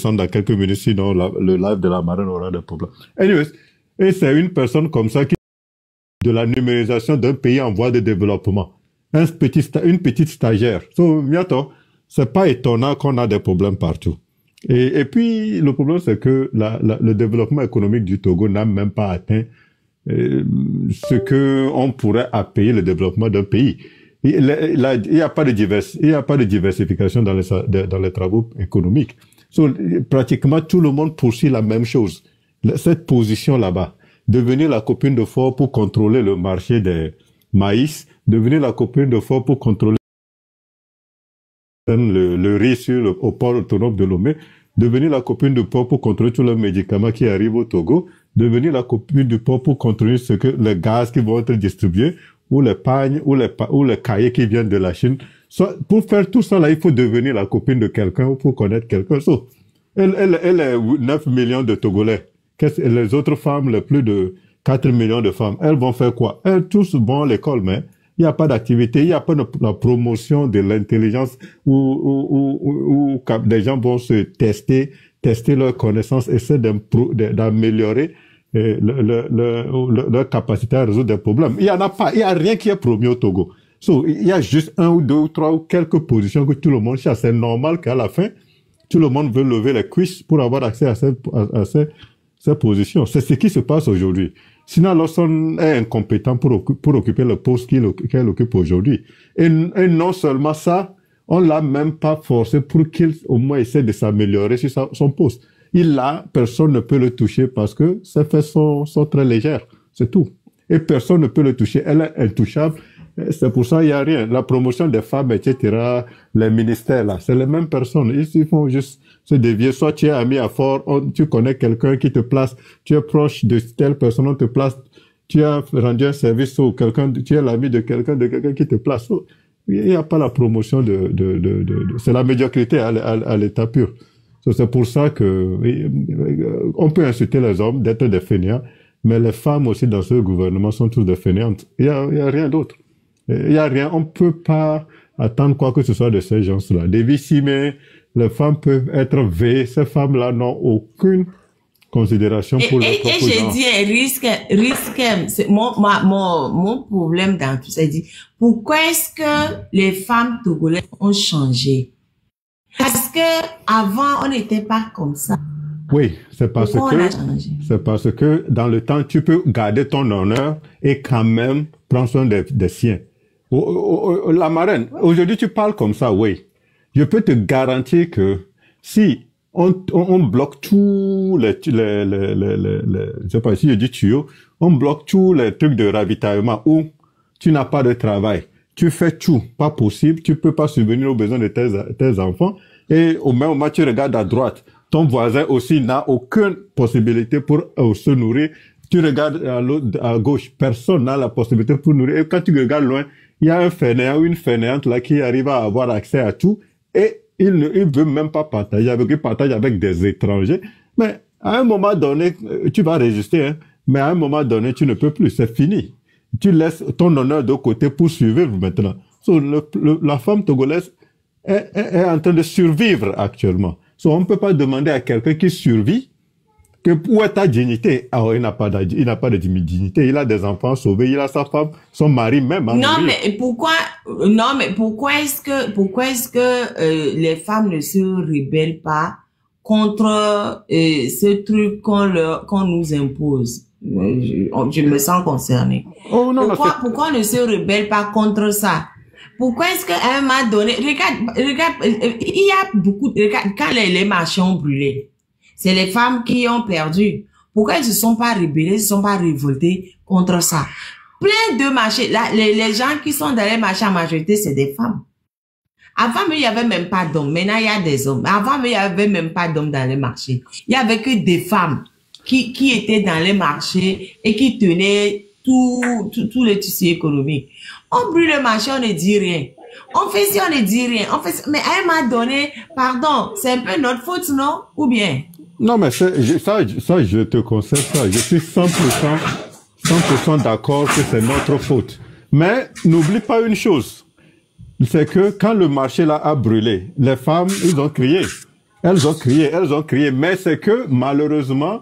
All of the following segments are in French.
descendre dans quelques minutes, sinon le live de la marraine aura des problèmes. Anyways, et c'est une personne comme ça qui de la numérisation d'un pays en voie de développement. Une petite stagiaire. So, bientôt, c'est pas étonnant qu'on a des problèmes partout. Et puis, le problème, c'est que le développement économique du Togo n'a même pas atteint ce que on pourrait appeler le développement d'un pays. Il y a pas de diversification dans les travaux économiques. So, pratiquement tout le monde poursuit la même chose. Cette position là-bas. Devenir la copine de Ford pour contrôler le marché des maïs, devenir la copine de Ford pour contrôler le riz au port autonome de Lomé, devenir la copine de Ford pour contrôler tous les médicaments qui arrivent au Togo, devenir la copine du Ford pour contrôler le gaz qui vont être distribués, ou les pagnes, ou les cahiers qui viennent de la Chine. Pour faire tout ça là, il faut devenir la copine de quelqu'un ou pour connaître quelqu'un. So, elle est 9 millions de Togolais. Les autres femmes, les plus de 4 millions de femmes, elles vont faire quoi? Elles tous vont à l'école, mais il n'y a pas d'activité, il n'y a pas la promotion de l'intelligence où des gens vont se tester leurs connaissances, essayer d'améliorer leur capacité à résoudre des problèmes. Il y en a pas, il y a rien qui est promis au Togo. So, il y a juste un ou deux ou trois ou quelques positions que tout le monde cherche. C'est normal qu'à la fin, tout le monde veut lever les cuisses pour avoir accès à ces positions. C'est ce qui se passe aujourd'hui. Sinon, Lawson est incompétent pour occuper le poste qu'elle occupe aujourd'hui. Et non seulement ça, on l'a même pas forcé pour qu'il au moins essaie de s'améliorer sur son poste. Personne ne peut le toucher parce que ses fesses sont très légères. C'est tout. Et personne ne peut le toucher. Elle est intouchable. C'est pour ça il y a rien. La promotion des femmes, etc., les ministères là, c'est les mêmes personnes. Ils font juste se dévier. Soit tu es ami à Fort, tu connais quelqu'un qui te place, tu es proche de telle personne, on te place, tu as rendu un service ou tu es l'ami de quelqu'un qui te place. Il n'y a pas la promotion c'est la médiocrité à l'état pur. C'est pour ça que on peut insulter les hommes d'être des fainéants, mais les femmes aussi dans ce gouvernement sont tous des fainéantes. Il y a rien d'autre. Il y a rien. On peut pas attendre quoi que ce soit de ces gens-là. Des victimes, les femmes peuvent être veillées. Ces femmes-là n'ont aucune considération pour leur propre genre. Et j'ai dit, risque, c'est mon problème dans tout ça, c'est dit, pourquoi est-ce que les femmes togolaises ont changé? Parce que avant, on n'était pas comme ça. Oui, c'est parce que dans le temps, tu peux garder ton honneur et quand même prendre soin des siens. La marraine, aujourd'hui tu parles comme ça, oui. Je peux te garantir que si on bloque tous je sais pas si je dis tuyaux, on bloque tous les trucs de ravitaillement où tu n'as pas de travail. Tu fais tout, pas possible, tu peux pas subvenir aux besoins de tes enfants et au même moment tu regardes à droite. Ton voisin aussi n'a aucune possibilité pour se nourrir. Tu regardes à gauche, personne n'a la possibilité pour nourrir. Et quand tu regardes loin, il y a un fainéant ou une fainéante là qui arrive à avoir accès à tout et il veut même pas partager avec des étrangers. Mais à un moment donné, tu vas résister, hein, mais à un moment donné, tu ne peux plus, c'est fini. Tu laisses ton honneur de côté pour survivre maintenant. So, la femme togolaise est en train de survivre actuellement. So, on ne peut pas demander à quelqu'un qui survit où est ta dignité? Il n'a pas de dignité. Il a des enfants sauvés. Il a sa femme, son mari même. Non, mais pourquoi est-ce que les femmes ne se rebellent pas contre ce truc qu'on nous impose? Je me sens concernée. Oh, non, pourquoi on ne se rebelle pas contre ça? Pourquoi est-ce qu'à un moment donné, regarde, il y a beaucoup, regarde, quand les marchés ont brûlé, c'est les femmes qui ont perdu. Pourquoi elles ne se sont pas rebellées, ne se sont pas révoltées contre ça? Plein de marchés, là, les gens qui sont dans les marchés en majorité, c'est des femmes. Avant, il n'y avait même pas d'hommes. Maintenant, il y a des hommes. Avant, il n'y avait même pas d'hommes dans les marchés. Il n'y avait que des femmes qui étaient dans les marchés et qui tenaient tout le tissu économique. On brûle le marché, on ne dit rien. On fait ci, on ne dit rien. On fait, mais à un moment donné, pardon, c'est un peu notre faute, non? Ou bien? Non, mais ça, je te conseille ça. Je suis 100% d'accord que c'est notre faute. Mais n'oublie pas une chose. C'est que quand le marché là a brûlé, les femmes, ils ont crié. Elles ont crié, mais c'est que malheureusement,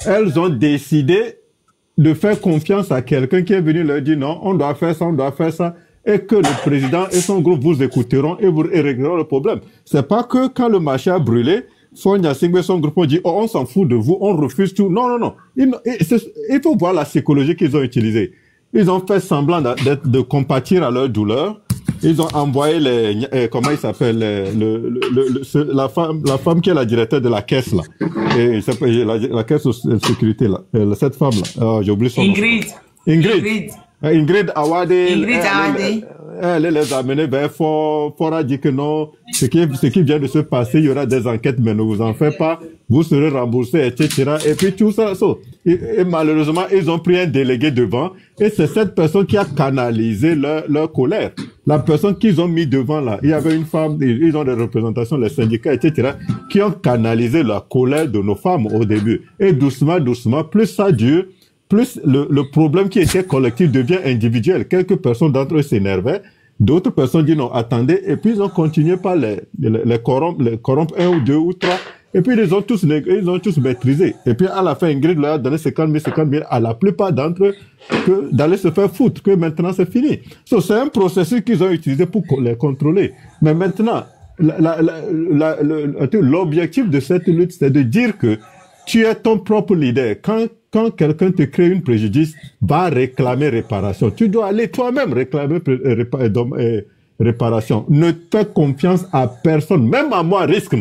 elles ont décidé de faire confiance à quelqu'un qui est venu leur dire non, on doit faire ça, et que le président et son groupe vous écouteront et vous régleront le problème. C'est pas que quand le marché a brûlé, Sonia Singh et son groupe ont dit oh, on s'en fout de vous, on refuse tout. Non. Il faut voir la psychologie qu'ils ont utilisée. Ils ont fait semblant de compatir à leur douleur. Ils ont envoyé comment il s'appelle, la femme qui est la directrice de la caisse, là. Et la caisse de sécurité, là. Cette femme, là. J'ai oublié son nom. Ingrid Awade. Elle les a amenés vers Fort a dit que non, ce qui vient de se passer, il y aura des enquêtes, mais ne vous en faites pas, vous serez remboursés, etc. Et puis tout ça, et malheureusement, ils ont pris un délégué devant, et c'est cette personne qui a canalisé leur colère. La personne qu'ils ont mis devant là, il y avait une femme, ils ont des représentations, les syndicats, etc., qui ont canalisé la colère de nos femmes au début. Et doucement, plus ça dure, plus le problème qui était collectif devient individuel. Quelques personnes d'entre eux s'énervaient, d'autres personnes disent non, attendez, et puis ils ont continué par les corrompre un ou deux ou trois, et puis ils ont tous maîtrisé. Et puis à la fin, Ingrid leur a donné 50 000 à la plupart d'entre eux que d'aller se faire foutre, que maintenant c'est fini. C'est un processus qu'ils ont utilisé pour les contrôler. Mais maintenant, l'objectif de cette lutte, c'est de dire que tu es ton propre leader. Quand quelqu'un te crée une préjudice, va réclamer réparation. Tu dois aller toi-même réclamer réparation. Ne fais confiance à personne, même à moi, risque.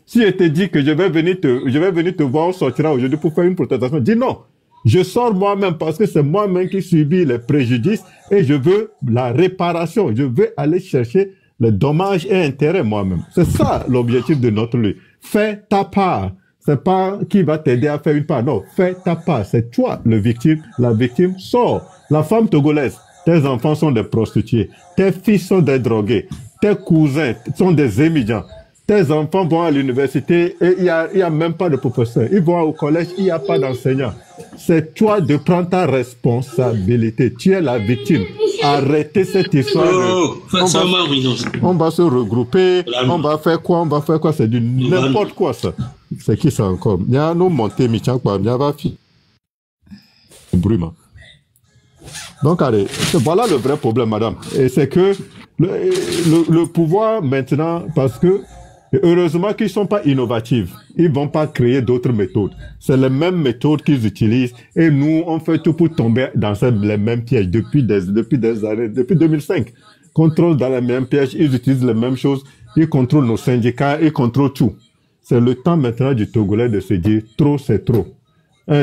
Si je te dis que je vais venir te voir, on sortira aujourd'hui pour faire une protestation, dis non. Je sors moi-même parce que c'est moi-même qui subis les préjudices et je veux la réparation. Je veux aller chercher les dommages et intérêts moi-même. C'est ça l'objectif de notre lutte. Fais ta part. C'est pas qui va t'aider à faire une part. Non, fais ta part. C'est toi le victime. La victime sort. La femme togolaise, tes enfants sont des prostituées. Tes fils sont des drogués. Tes cousins sont des émigrants. Tes enfants vont à l'université et il y a même pas de professeur. Ils vont au collège, il n'y a pas d'enseignant. C'est toi de prendre ta responsabilité. Tu es la victime. Arrêtez cette histoire. On va se regrouper. On va faire quoi? C'est du n'importe quoi, ça. C'est qui ça encore? Il y a nous monter, Michan, quoi. Il y a va fi. Brûlement. Donc, allez, voilà le vrai problème, madame. Et c'est que le pouvoir maintenant, parce que heureusement qu'ils ne sont pas innovatifs. Ils ne vont pas créer d'autres méthodes. C'est les mêmes méthodes qu'ils utilisent. Et nous, on fait tout pour tomber dans les mêmes pièges depuis des années, depuis 2005. Contrôle dans les mêmes pièges, ils utilisent les mêmes choses. Ils contrôlent nos syndicats, ils contrôlent tout. C'est le temps maintenant du Togolais de se dire, trop c'est trop.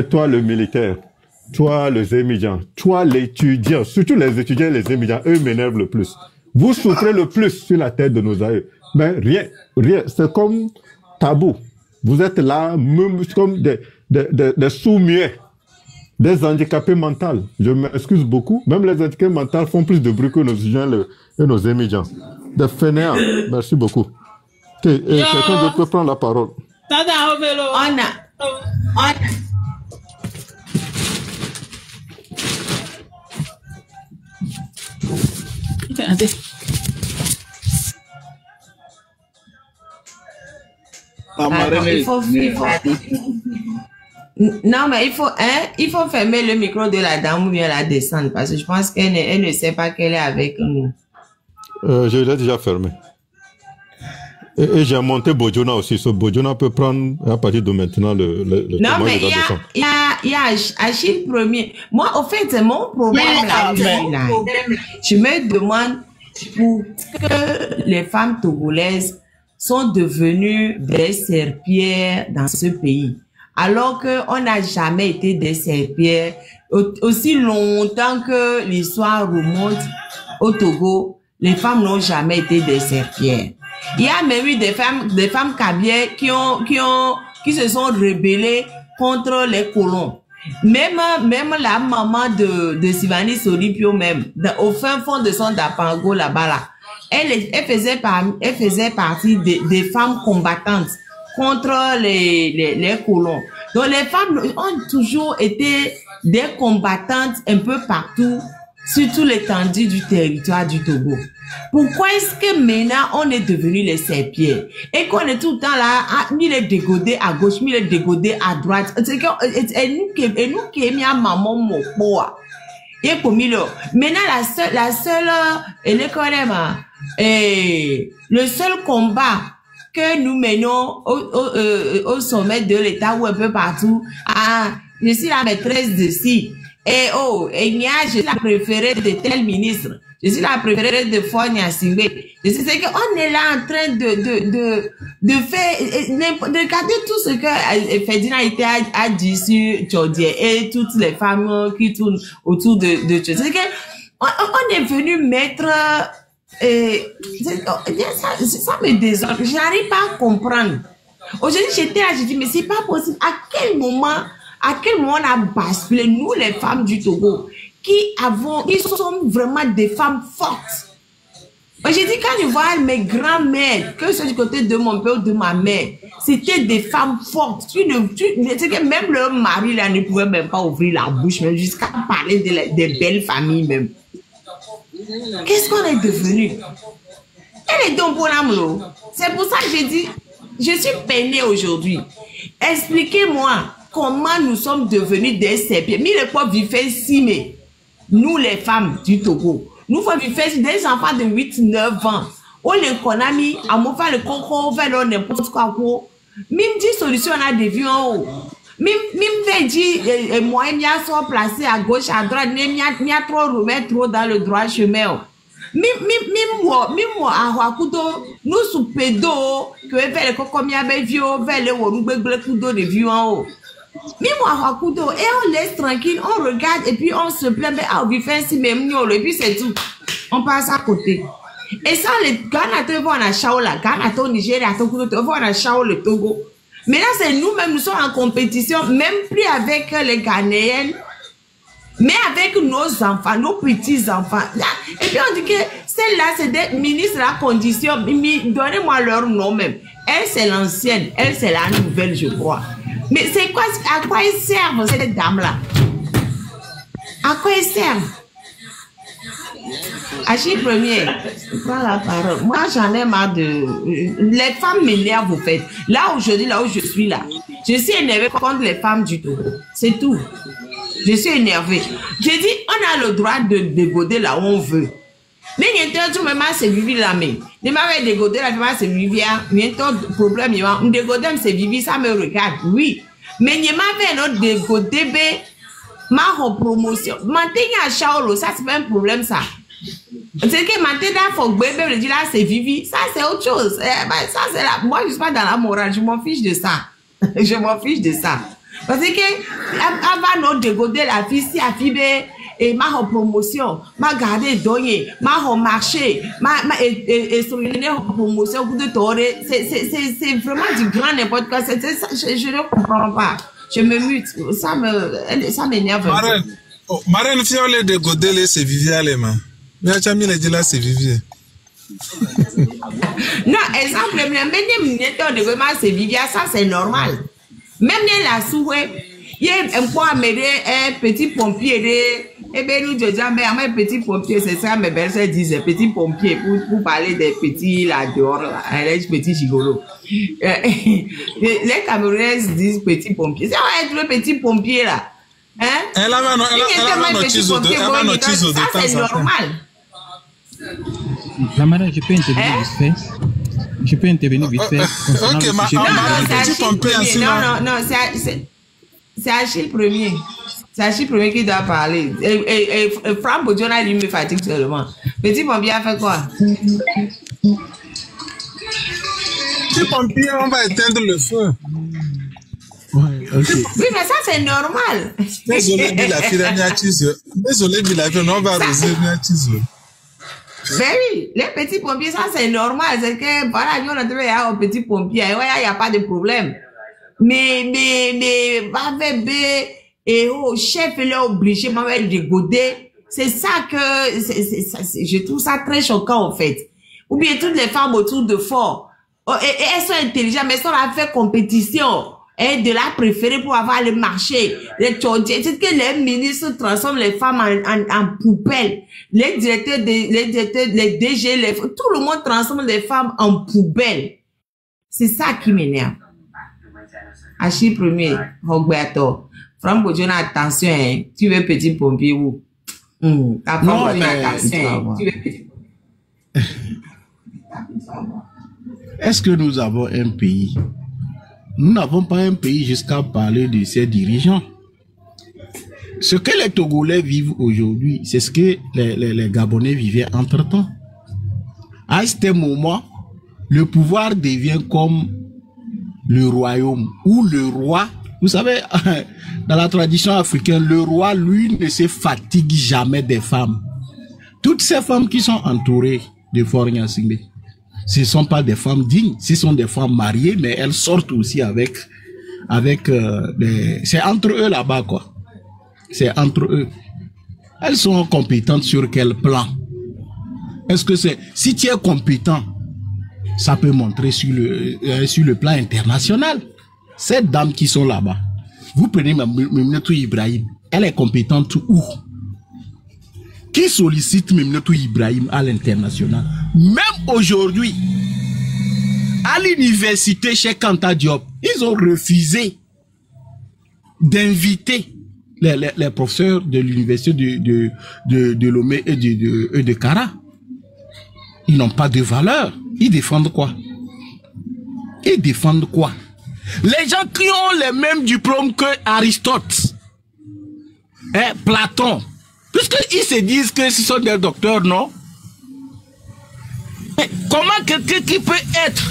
Toi, le militaire, toi, les émigrants, toi, l'étudiant, surtout les étudiants et les émigrants, eux m'énervent le plus. Vous souffrez le plus sur la tête de nos aïeux. Mais rien, c'est comme tabou. Vous êtes là, comme des sous-muets, des handicapés mentaux. Je m'excuse beaucoup. Même les handicapés mentaux font plus de bruit que nos étudiants et nos émigrants. Des fainéants. Merci beaucoup. Quelqu'un d'autre peut prendre la parole. Non, mais il faut fermer le micro de la dame ou bien la descendre parce que je pense qu'elle ne sait pas qu'elle est avec nous. Je l'ai déjà fermé. Et j'ai monté Bojona aussi. Ce Bojona peut prendre à partir de maintenant le non, mais il y a Achille premier. Moi, au fait, c'est mon problème là. Je me demande pourquoi les femmes togolaises sont devenues des serpillères dans ce pays. Alors qu'on n'a jamais été des serpillères. Aussi longtemps que l'histoire remonte au Togo, les femmes n'ont jamais été des serpillères. Il y a même eu des femmes kabyles qui se sont rebellées contre les colons. Même la maman de Sivani Solipio même, au fin fond de son Dapango là-bas là, elle faisait partie des femmes combattantes contre les colons. Donc les femmes ont toujours été des combattantes un peu partout, sur toute l'étendue du territoire du Togo. Pourquoi est-ce que maintenant on est devenu les serpillères et qu'on est tout le temps là, mis les dégodés à gauche, mis les dégodés à droite. C'est que et nous qui mis à maman mon poids. Et pour Milo, maintenant la seule et le seul combat que nous menons au sommet de l'État ou un peu partout, je suis la maîtresse de ci. Et je suis la préférée de tel ministre. Je suis la préférée de Fonia Singé. C'est qu'on est là en train de faire, de regarder tout ce que Ferdinand a dit sur Tchodier et toutes les femmes qui tournent autour de Tchodier. C'est qu'on est venu mettre, ça me désordre. J'arrive pas à comprendre. Aujourd'hui, j'étais là, j'ai dit, mais c'est pas possible. À quel moment on a basculé, nous, les femmes du Togo, qui sommes vraiment des femmes fortes. J'ai dit, quand je vois mes grands-mères, que ce soit du côté de mon père ou de ma mère, c'était des femmes fortes. C'est que même leur mari, là, ne pouvait même pas ouvrir la bouche, même jusqu'à parler des belles familles, même. Qu'est-ce qu'on est devenu? Elle est donc pour l'amour. C'est pour ça que j'ai dit, je suis peinée aujourd'hui. Expliquez-moi comment nous sommes devenus des serpillères. Mais les pauvres vivent si, mais nous, les femmes du Togo, nous faisons des enfants de 8-9 ans. On les connaît, à mon frère, le coco, on fait n'importe quoi. Même dit solution, on a des vues en haut. Même fait dire, moi, il y a soit placé à gauche, à droite, il y a trop remettre trop dans le droit chemin. Même moi, à Wakuto, nous sous pédo, que vers le coco, il y a des vues, vers le couteau de vues en haut. Mais moi, et on laisse tranquille, on regarde et puis on se plaint, mais on vit ainsi même nous, et puis c'est tout. On passe à côté. Et ça, les Ghana vont en Chao, la Ghana au Nigeria, vont en Chao, le Togo. Mais là, c'est nous-mêmes, nous sommes en compétition, même plus avec les Ghanéennes, mais avec nos enfants, nos petits-enfants. Et puis on dit que celle-là, c'est des ministres à condition, donnez-moi leur nom même. Elle, c'est l'ancienne, elle, c'est la nouvelle, je crois. Mais c'est quoi, à quoi ils servent ces dames-là? À quoi ils servent? Achille Premier, prends la parole. Moi, j'en ai marre de... Les femmes m'énervent, au fait. Là, aujourd'hui, là où je suis là, je suis énervée contre les femmes du Togo. C'est tout. Je suis énervée. J'ai dit, on a le droit de dégoder là où on veut. Mais il y a tout même c'est Vivi là mais ne m'avait dégodé la femme c'est Vivi il y a un problème il y a un dégodé c'est Vivi ça me regarde oui mais il m'avait un autre dégodé ma promotion maintenant à Charles ça c'est pas un problème ça c'est que maintenant faut bébé le dit là c'est Vivi ça c'est autre chose ça c'est là moi je suis pas dans la morale je m'en fiche de ça je m'en fiche de ça parce que avant notre dégodé la fille si a fibé et ma promotion, ma garder donné, ma marché, et souligner promotion pour de torer, c'est vraiment du grand n'importe quoi. Je ne comprends pas. Je me mute. Ça m'énerve. Marraine, si on les dégoder, c'est Viviane, mais tu as mis les dit là, c'est Viviane. Non, exemple, même c'est Viviane, ça c'est normal. Même la souhait. Il y a un point un petit pompier et ben nous disons mais un petit pompier c'est ça mes belles disent petit pompier pour parler des petits là dehors les petits gigolos les Camerounais disent petit pompier c'est être le petit pompier là hein elle a notice de ça c'est normal. La madame je peux intervenir vite fait. Je peux intervenir vite fait. Ok non c'est Achille Premier. C'est Achille Premier qui doit parler. Et Franck Bodjona, lui, me fatigue seulement. Petit pompier a fait quoi? Petit pompier, on va éteindre le feu. Ouais, okay. Oui, mais ça, c'est normal. Désolé, la fille de Niachizo. Désolé, la fille, on va arroser Niachizo. Mais oui, les petits pompiers, ça, c'est normal. C'est que, voilà, nous, on a trouvé un petit pompier. Il n'y a pas de problème. Mais, et au chef, il est obligé de dégoder. C'est ça que, je trouve ça très choquant, en fait. Ou bien toutes les femmes autour de Fort. Et elles sont intelligentes, mais elles sont là à faire compétition. est de la préférée pour avoir le marché. Les tchondjés, c'est que les ministres transforment les femmes en poubelles. Les directeurs, les DG, tout le monde transforme les femmes en poubelles. C'est ça qui m'énerve. Achille premier, Roberto. Franck Bojona, attention, hein. Tu veux petit pompier ou? Non, mais attention, tu veux petit. Est-ce que nous avons un pays? Nous n'avons pas un pays jusqu'à parler de ses dirigeants. Ce que les Togolais vivent aujourd'hui, c'est ce que les Gabonais vivaient entre-temps. À ce moment, le pouvoir devient comme le royaume ou le roi. Vous savez, dans la tradition africaine, le roi, lui, ne se fatigue jamais des femmes. Toutes ces femmes qui sont entourées de Faure Gnassingbé, ce ne sont pas des femmes dignes, ce sont des femmes mariées, mais elles sortent aussi avec c'est entre eux là-bas, quoi. C'est entre eux. Elles sont compétentes sur quel plan? Est-ce que c'est, si tu es compétent, ça peut montrer sur le plan international. Ces dames qui sont là-bas, vous prenez Mimnetou Ibrahim, elle est compétente où? Qui sollicite Mimnetou Ibrahim à l'international? Même aujourd'hui, à l'université chez Kanta Diop, ils ont refusé d'inviter les professeurs de l'université de Lomé et de Kara. Ils n'ont pas de valeur. Ils défendent quoi? Ils défendent quoi? Les gens qui ont les mêmes diplômes que Aristote, Platon, puisqu'ils se disent que ce sont des docteurs, non? Mais comment quelqu'un qui peut être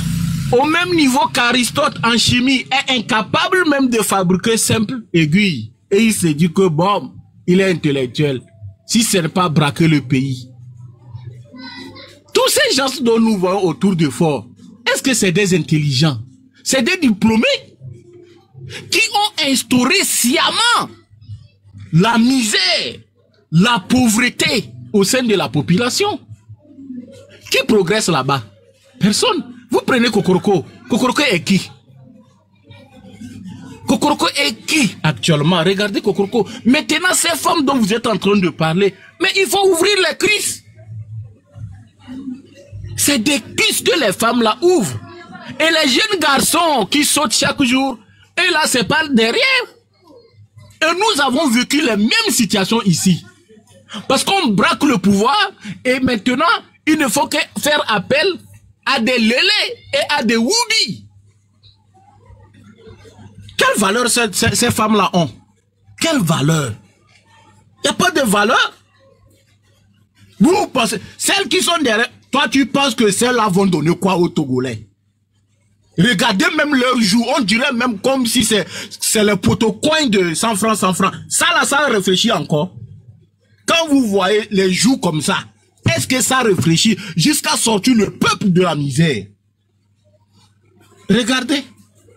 au même niveau qu'Aristote en chimie est incapable même de fabriquer simple aiguille? Et il se dit que bon, il est intellectuel. Si ce n'est pas braquer le pays. Tous ces gens dont nous voyons autour de Faure, est-ce que c'est des intelligents? C'est des diplômés qui ont instauré sciemment la misère, la pauvreté au sein de la population. Qui progresse là-bas? Personne. Vous prenez Kokoroko. Kokoroko est qui? Kokoroko est qui actuellement? Regardez Kokoroko. Maintenant, ces femmes dont vous êtes en train de parler, mais il faut ouvrir les cuisses. C'est des cuisses que les femmes là ouvrent. Et les jeunes garçons qui sautent chaque jour, et là c'est par derrière. Et nous avons vécu les mêmes situations ici. Parce qu'on braque le pouvoir, et maintenant, il ne faut que faire appel à des lélés et à des woubis. Quelle valeur ces femmes-là ont? Quelle valeur? Il n'y a pas de valeur. Vous pensez, celles qui sont derrière, toi tu penses que celles-là vont donner quoi aux Togolais? Regardez même leurs joues, on dirait même comme si c'est le potocoin de 100 francs, 100 francs. Ça là, ça réfléchit encore. Quand vous voyez les joues comme ça, est-ce que ça réfléchit jusqu'à sortir le peuple de la misère? Regardez,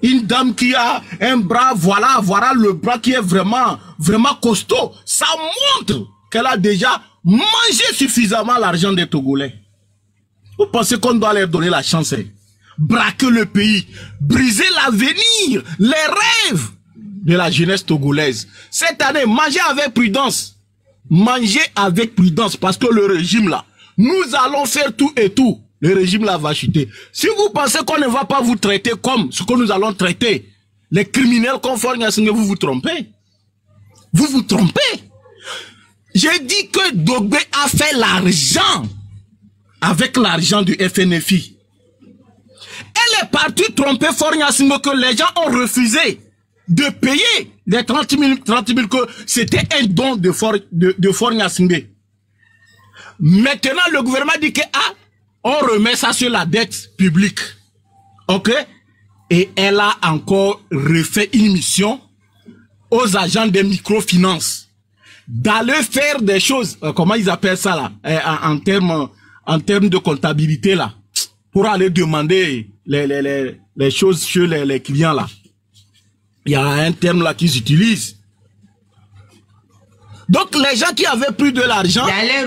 une dame qui a un bras, voilà le bras qui est vraiment costaud. Ça montre qu'elle a déjà mangé suffisamment l'argent des Togolais. Vous pensez qu'on doit leur donner la chance? Braquer le pays, briser l'avenir, les rêves de la jeunesse togolaise. Cette année, mangez avec prudence. Mangez avec prudence parce que le régime là, nous allons faire tout et tout. Le régime là va chuter. Si vous pensez qu'on ne va pas vous traiter comme ce que nous allons traiter, les criminels comme Faure Gnassingbé, vous vous trompez. Vous vous trompez. J'ai dit que Dogbé a fait l'argent avec l'argent du FNFI. Elle est partie tromper Faure Gnassingbé que les gens ont refusé de payer les 30 000 que c'était un don de Faure Gnassingbé. Maintenant, le gouvernement dit que on remet ça sur la dette publique. Ok? Et elle a encore refait une mission aux agents des microfinances d'aller faire des choses, comment ils appellent ça là, en termes de comptabilité là, pour aller demander les choses chez les clients là. Il y a un terme là qu'ils utilisent. Donc les gens qui avaient plus de l'argent, d'aller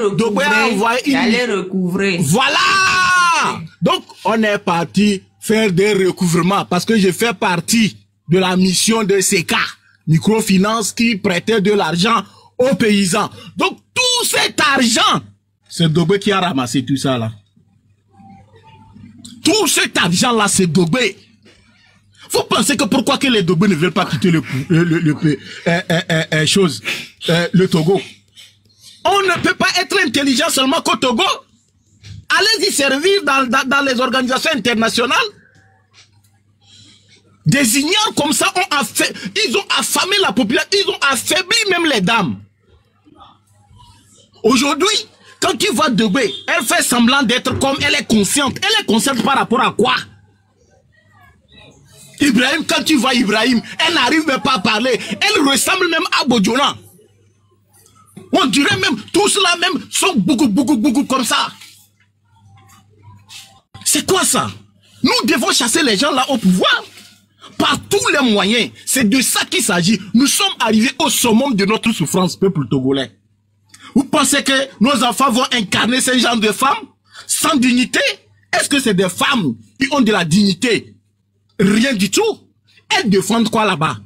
recouvrer. Voilà. Donc on est parti faire des recouvrements parce que je fais partie de la mission de CK, microfinance, qui prêtait de l'argent aux paysans. Donc tout cet argent, c'est Dogbe qui a ramassé tout ça là. Tout cet argent là, c'est Dogbe. Vous pensez que pourquoi que les Dogbe ne veulent pas quitter le Togo? On ne peut pas être intelligent seulement qu'au Togo. Allez-y servir dans les organisations internationales. Des ignorants comme ça ils ont affamé la population, ils ont affaibli même les dames. Aujourd'hui, quand tu vois Dogbe, elle fait semblant d'être comme elle est consciente. Elle est consciente par rapport à quoi? Ibrahim, quand tu vois Ibrahim, elle n'arrive même pas à parler. Elle ressemble même à Bodjolan. On dirait même, tous là même sont beaucoup comme ça. C'est quoi ça? Nous devons chasser les gens là au pouvoir. Par tous les moyens. C'est de ça qu'il s'agit. Nous sommes arrivés au summum de notre souffrance, peuple togolais. Vous pensez que nos enfants vont incarner ce genre de femmes sans dignité? Est-ce que c'est des femmes qui ont de la dignité? Rien du tout. Elles défendent quoi là-bas?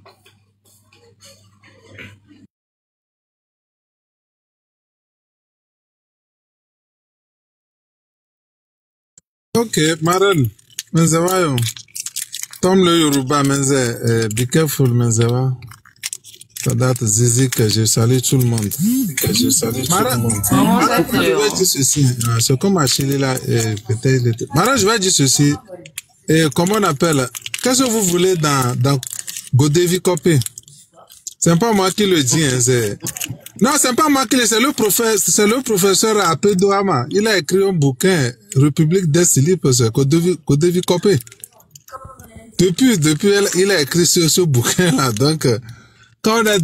Ok, Maren, Menzewa, Tom le Yoruba, Menze, be careful, Menzewa. Ça date Zizi que je salue tout le monde. Que je salue tout le monde. Je vais dire ceci. C'est comme Achille là, peut-être. Maren, je vais dire ceci. Et comment on appelle? Qu'est-ce que vous voulez dans Godevi Kopé? C'est pas moi qui le dis, hein, non, c'est pas moi qui le dis, c'est le professeur Apedo Ama. Il a écrit un bouquin, République des Silipes, Godevi Kopé. Depuis, il a écrit ce bouquin-là. Donc, quand on est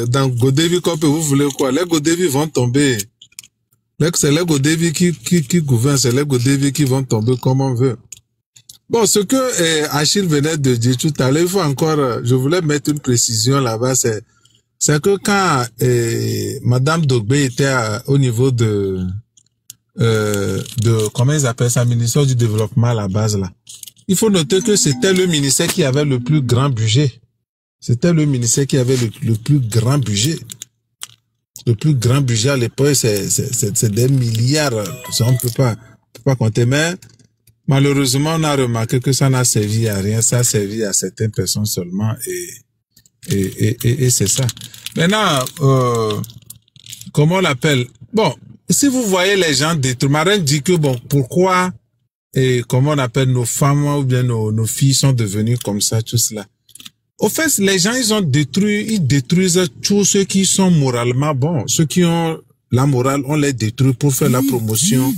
dans Godevi Kopé, vous voulez quoi? Les Godevi vont tomber. C'est les Godevi qui gouvernent, c'est les Godevi qui vont tomber comme on veut. Bon, ce que Achille venait de dire tout à l'heure, il faut encore, je voulais mettre une précision là-bas, c'est que quand Madame Dogbe était au niveau de comment ils appellent ça, ministère du développement à la base là, il faut noter que c'était le ministère qui avait le plus grand budget. C'était le ministère qui avait le plus grand budget. Le plus grand budget à l'époque, c'est des milliards. Ça, on peut pas compter, mais malheureusement, on a remarqué que ça n'a servi à rien. Ça a servi à certaines personnes seulement et c'est ça. Maintenant, comment on l'appelle? Bon, si vous voyez les gens détruits, Marin dit que bon, pourquoi comment on appelle nos femmes ou bien nos filles sont devenues comme ça, tout cela. Au fait, les gens, ils détruisent tous ceux qui sont moralement bons. Ceux qui ont la morale, on les détruit pour faire la promotion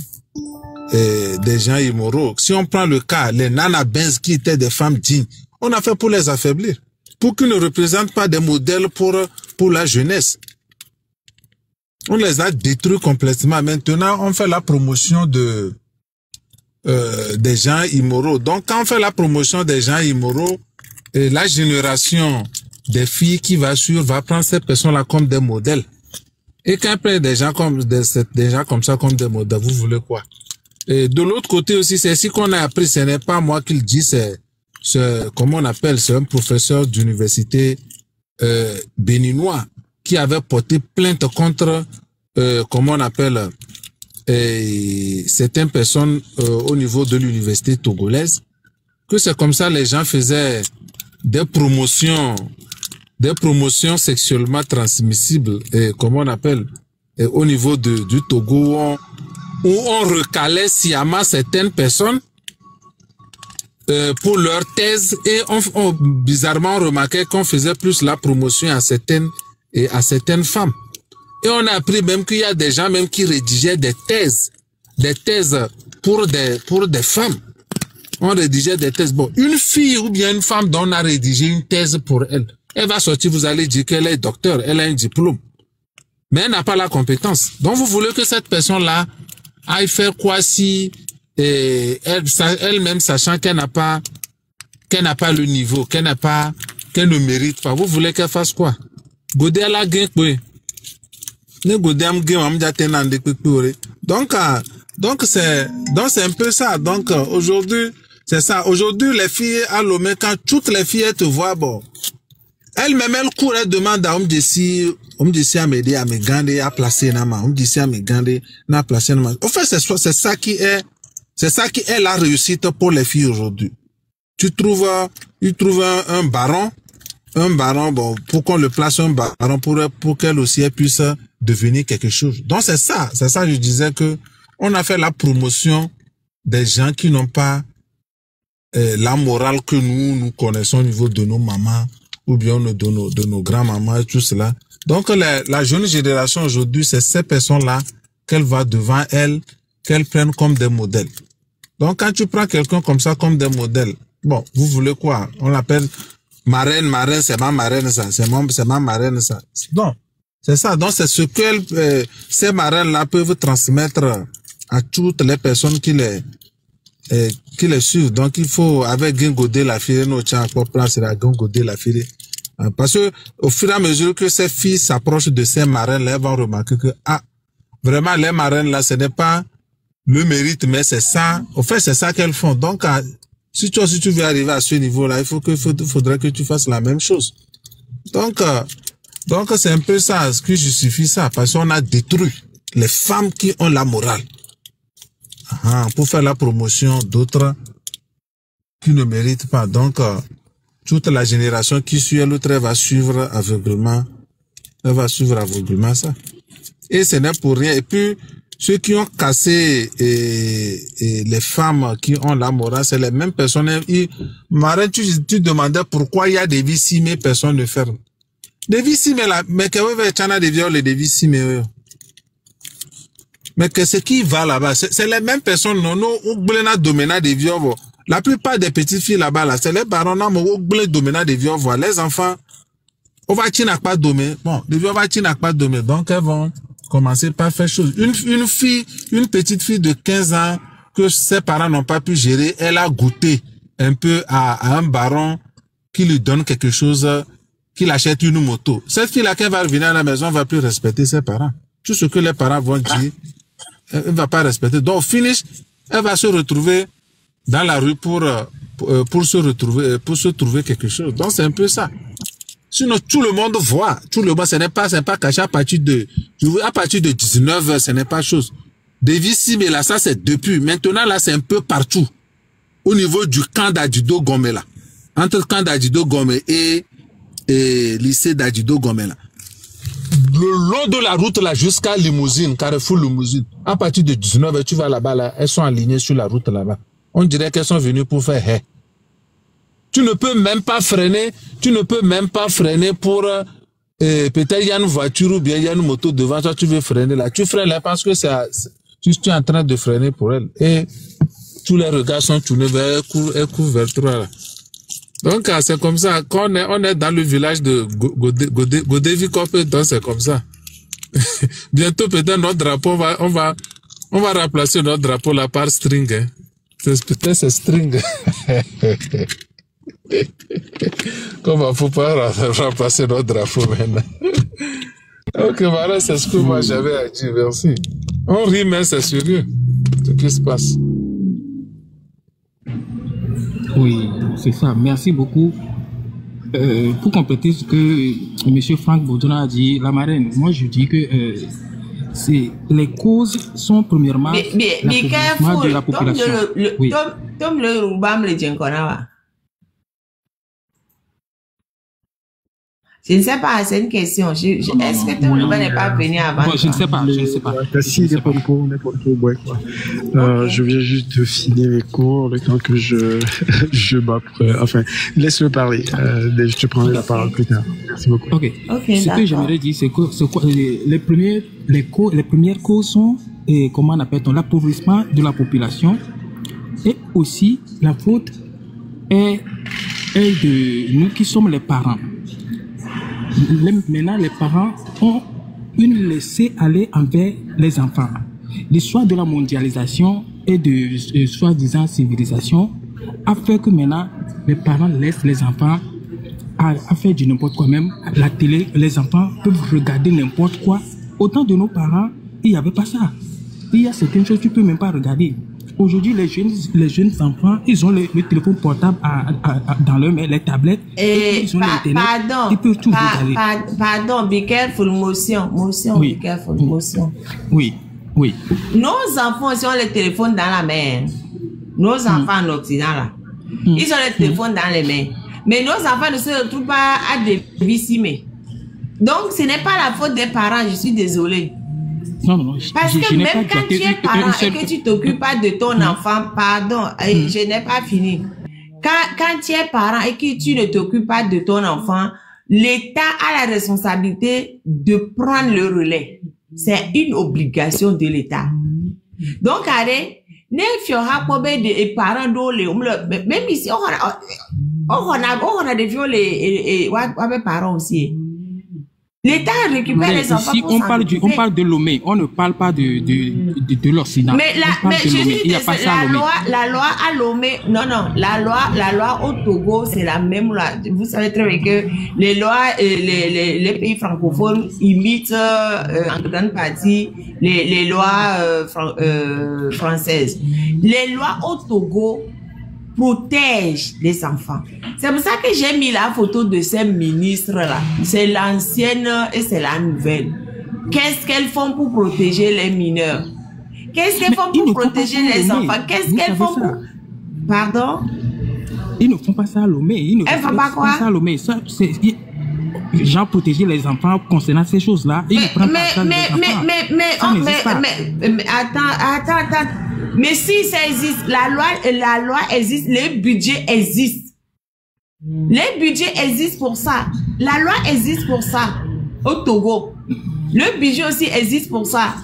des gens immoraux. Si on prend le cas, les Nana Benz qui étaient des femmes dignes, on a fait pour les affaiblir. Pour qu'ils ne représentent pas des modèles pour la jeunesse. On les a détruits complètement. Maintenant, on fait la promotion des gens immoraux. Donc, quand on fait la promotion des gens immoraux, la génération des filles qui va suivre va prendre ces personnes-là comme des modèles. Et quand après des gens comme ça comme des modèles, vous voulez quoi? Et de l'autre côté aussi, c'est ce qu'on a appris, ce n'est pas moi qui le dis, c'est comment on appelle, c'est un professeur d'université béninois qui avait porté plainte contre comment on appelle certaines personnes au niveau de l'université togolaise, que c'est comme ça les gens faisaient des promotions sexuellement transmissibles, comment on appelle, au niveau du Togo, où on recalait sciemment certaines personnes pour leur thèse, et on bizarrement remarquait qu'on faisait plus la promotion à certaines femmes. Et on a appris même qu'il y a des gens même qui rédigeaient des thèses pour des femmes. On rédigeait des thèses. Bon, une fille ou bien une femme dont on a rédigé une thèse pour elle, elle va sortir, vous allez dire qu'elle est docteur, elle a un diplôme. Mais elle n'a pas la compétence. Donc vous voulez que cette personne-là aille faire quoi si elle-même sachant qu'elle n'a pas le niveau, qu'elle ne mérite pas. Vous voulez qu'elle fasse quoi? Donc c'est un peu ça. Donc aujourd'hui, C'est ça. Aujourd'hui, les filles à Lomé, quand toutes les filles te voient, bon, elles-mêmes, elles courent, elles demandent à Omdessi à m'aider, à me garder, à placer Nama. Omdessi à me garder, à placer Nama. En fait, c'est ça qui est la réussite pour les filles aujourd'hui. Tu trouves un baron, bon, pour qu'on le place un baron pour qu'elle aussi elle puisse devenir quelque chose. Donc c'est ça, je disais que on a fait la promotion des gens qui n'ont pas la morale que nous connaissons au niveau de nos mamans ou bien de nos grands-mamans et tout cela. Donc la jeune génération aujourd'hui, c'est ces personnes-là qu'elle va devant elle, qu'elle prenne comme des modèles. Donc quand tu prends quelqu'un comme ça comme des modèles, bon, vous voulez quoi? On l'appelle marraine, c'est ma marraine ça, c'est ma marraine ça. Non, c'est ça. Donc c'est ce que ces marraines-là peuvent transmettre à toutes les personnes qui les suivent. Donc il faut avec Gengodé la fille, nous tient à quoi place la Gengodé la fille. Parce que au fur et à mesure que ces filles s'approchent de ces marraines-là, elles vont remarquer que vraiment les marraines-là, ce n'est pas le mérite, mais c'est ça. Au fait, c'est ça qu'elles font. Donc si tu veux arriver à ce niveau-là, faudrait que tu fasses la même chose. Donc c'est un peu ça, ce qui justifie ça, parce qu'on a détruit les femmes qui ont la morale. Pour faire la promotion d'autres qui ne méritent pas. Donc, toute la génération qui suit l'autre, elle va suivre aveuglement ça. Et ce n'est pour rien. Et puis, ceux qui ont cassé les femmes qui ont la morale, c'est les mêmes personnes. Marin, tu demandais pourquoi il y a des vies mais personne ne ferme. Des vies mais là, mais que vous avez des viols et des vies mais que ce qui va là-bas, c'est les mêmes personnes, non, ou blena domena des viols. La plupart des petites filles là-bas, là, c'est les barons, ou blena domena des viols, les enfants, on va n'a pas domé. Bon, les viols n'a pas domé. Donc, elles vont commencer par faire chose. Une petite fille de 15 ans que ses parents n'ont pas pu gérer, elle a goûté un peu à un baron qui lui donne quelque chose, qui l'achète une moto. Cette fille-là, quand elle va revenir à la maison, va plus respecter ses parents. Tout ce que les parents vont dire, elle ne va pas respecter. Donc, au finish, elle va se retrouver dans la rue pour se trouver quelque chose. Donc, c'est un peu ça. Sinon, tout le monde voit. Tout le monde, ce n'est pas caché à partir de 19h, ce n'est pas chose. Des vies, mais là, ça, c'est depuis. Maintenant, là, c'est un peu partout. Au niveau du camp d'Adido Gomé, là. Entre le camp d'Adido Gomé et lycée d'Adido Gomé, là. Le long de la route, là, jusqu'à Limousine, Carrefour Limousine. À partir de 19h, tu vas là-bas, là. Elles sont alignées sur la route, là-bas. On dirait qu'elles sont venues pour faire hey. Tu ne peux même pas freiner pour peut-être il y a une voiture ou bien il y a une moto devant toi, tu veux freiner là. Tu freines là parce que tu es en train de freiner pour elle. Et tous les regards sont tournés vers toi là. Donc c'est comme ça. Quand on est dans le village de Godévikop, donc c'est comme ça. Bientôt peut-être notre drapeau on va remplacer notre drapeau là par string. Hein. Peut-être c'est string. Comment faut pas remplacer notre drapeau maintenant? Ok, voilà, c'est ce que moi j'avais à dire, merci. On rit, mais c'est sérieux, ce qui se passe. Oui, c'est ça, merci beaucoup. Pour compléter ce que M. Franck Baudouin a dit, la marraine, moi je dis que les causes sont premièrement l'appauvrissement de la population. Tom le Rubam le Djenkonawa. Je ne sais pas, c'est une question. Est-ce que Tom Rubam n'est pas venu avant? Bon, je ne sais pas. Je viens juste de finir les cours, le temps que je m'apprends. Enfin, laisse-le parler. Je te prendrai la parole plus tard. Merci beaucoup. Ok. Ce que j'aimerais dire, c'est que les premières causes sont, comment on appelle-t-on, l'appauvrissement de la population, et aussi la faute est de nous qui sommes les parents. Maintenant, les parents ont une laissée-aller envers les enfants. L'histoire de la mondialisation et de soi-disant civilisation a fait que maintenant, les parents laissent les enfants à faire du n'importe quoi. Même la télé, les enfants peuvent regarder n'importe quoi. Au temps de nos parents, il n'y avait pas ça. Il y a certaines choses que tu ne peux même pas regarder. Aujourd'hui, les jeunes enfants, ils ont le téléphone portable dans leur main, les tablettes, et ils ont l'internet. Ils peuvent tout regarder. Pardon, be careful, motion, oui. Be careful, motion. Oui, oui. Nos enfants, ils ont le téléphone dans la main. Nos enfants en Occident, là. Ils ont le téléphone dans les mains. Mais nos enfants ne se retrouvent pas à des victimes. Donc, ce n'est pas la faute des parents, je suis désolée. Non, parce que même quand tu es parent et que tu t'occupes pas de ton enfant, pardon, je n'ai pas fini. Quand tu es parent et que tu ne t'occupes pas de ton enfant, l'État a la responsabilité de prendre le relais. C'est une obligation de l'État. Donc, allez, ne fiora pas des parents d'olé, même ici, on a des viols et parents aussi. L'État récupère les enfants. Ici, on parle de Lomé, on ne parle pas de l'Occident. Mais la loi à Lomé, non, la loi au Togo, c'est la même loi. Vous savez très bien que les lois, les pays francophones imitent en grande partie les lois françaises. Les lois au Togo protège les enfants. C'est pour ça que j'ai mis la photo de ces ministres-là. C'est l'ancienne et c'est la nouvelle. Qu'est-ce qu'elles font pour protéger les mineurs? Qu'est-ce qu'elles font pour protéger les enfants? Qu'est-ce qu'elles font pour... Pardon? Ils ne font pas ça à Lomé. Ils ne font pas ça à Lomé. Genre protéger les enfants concernant ces choses-là. Attends. Mais si ça existe, la loi existe, les budgets existent. Les budgets existent pour ça. La loi existe pour ça. Au Togo. Le budget aussi existe pour ça.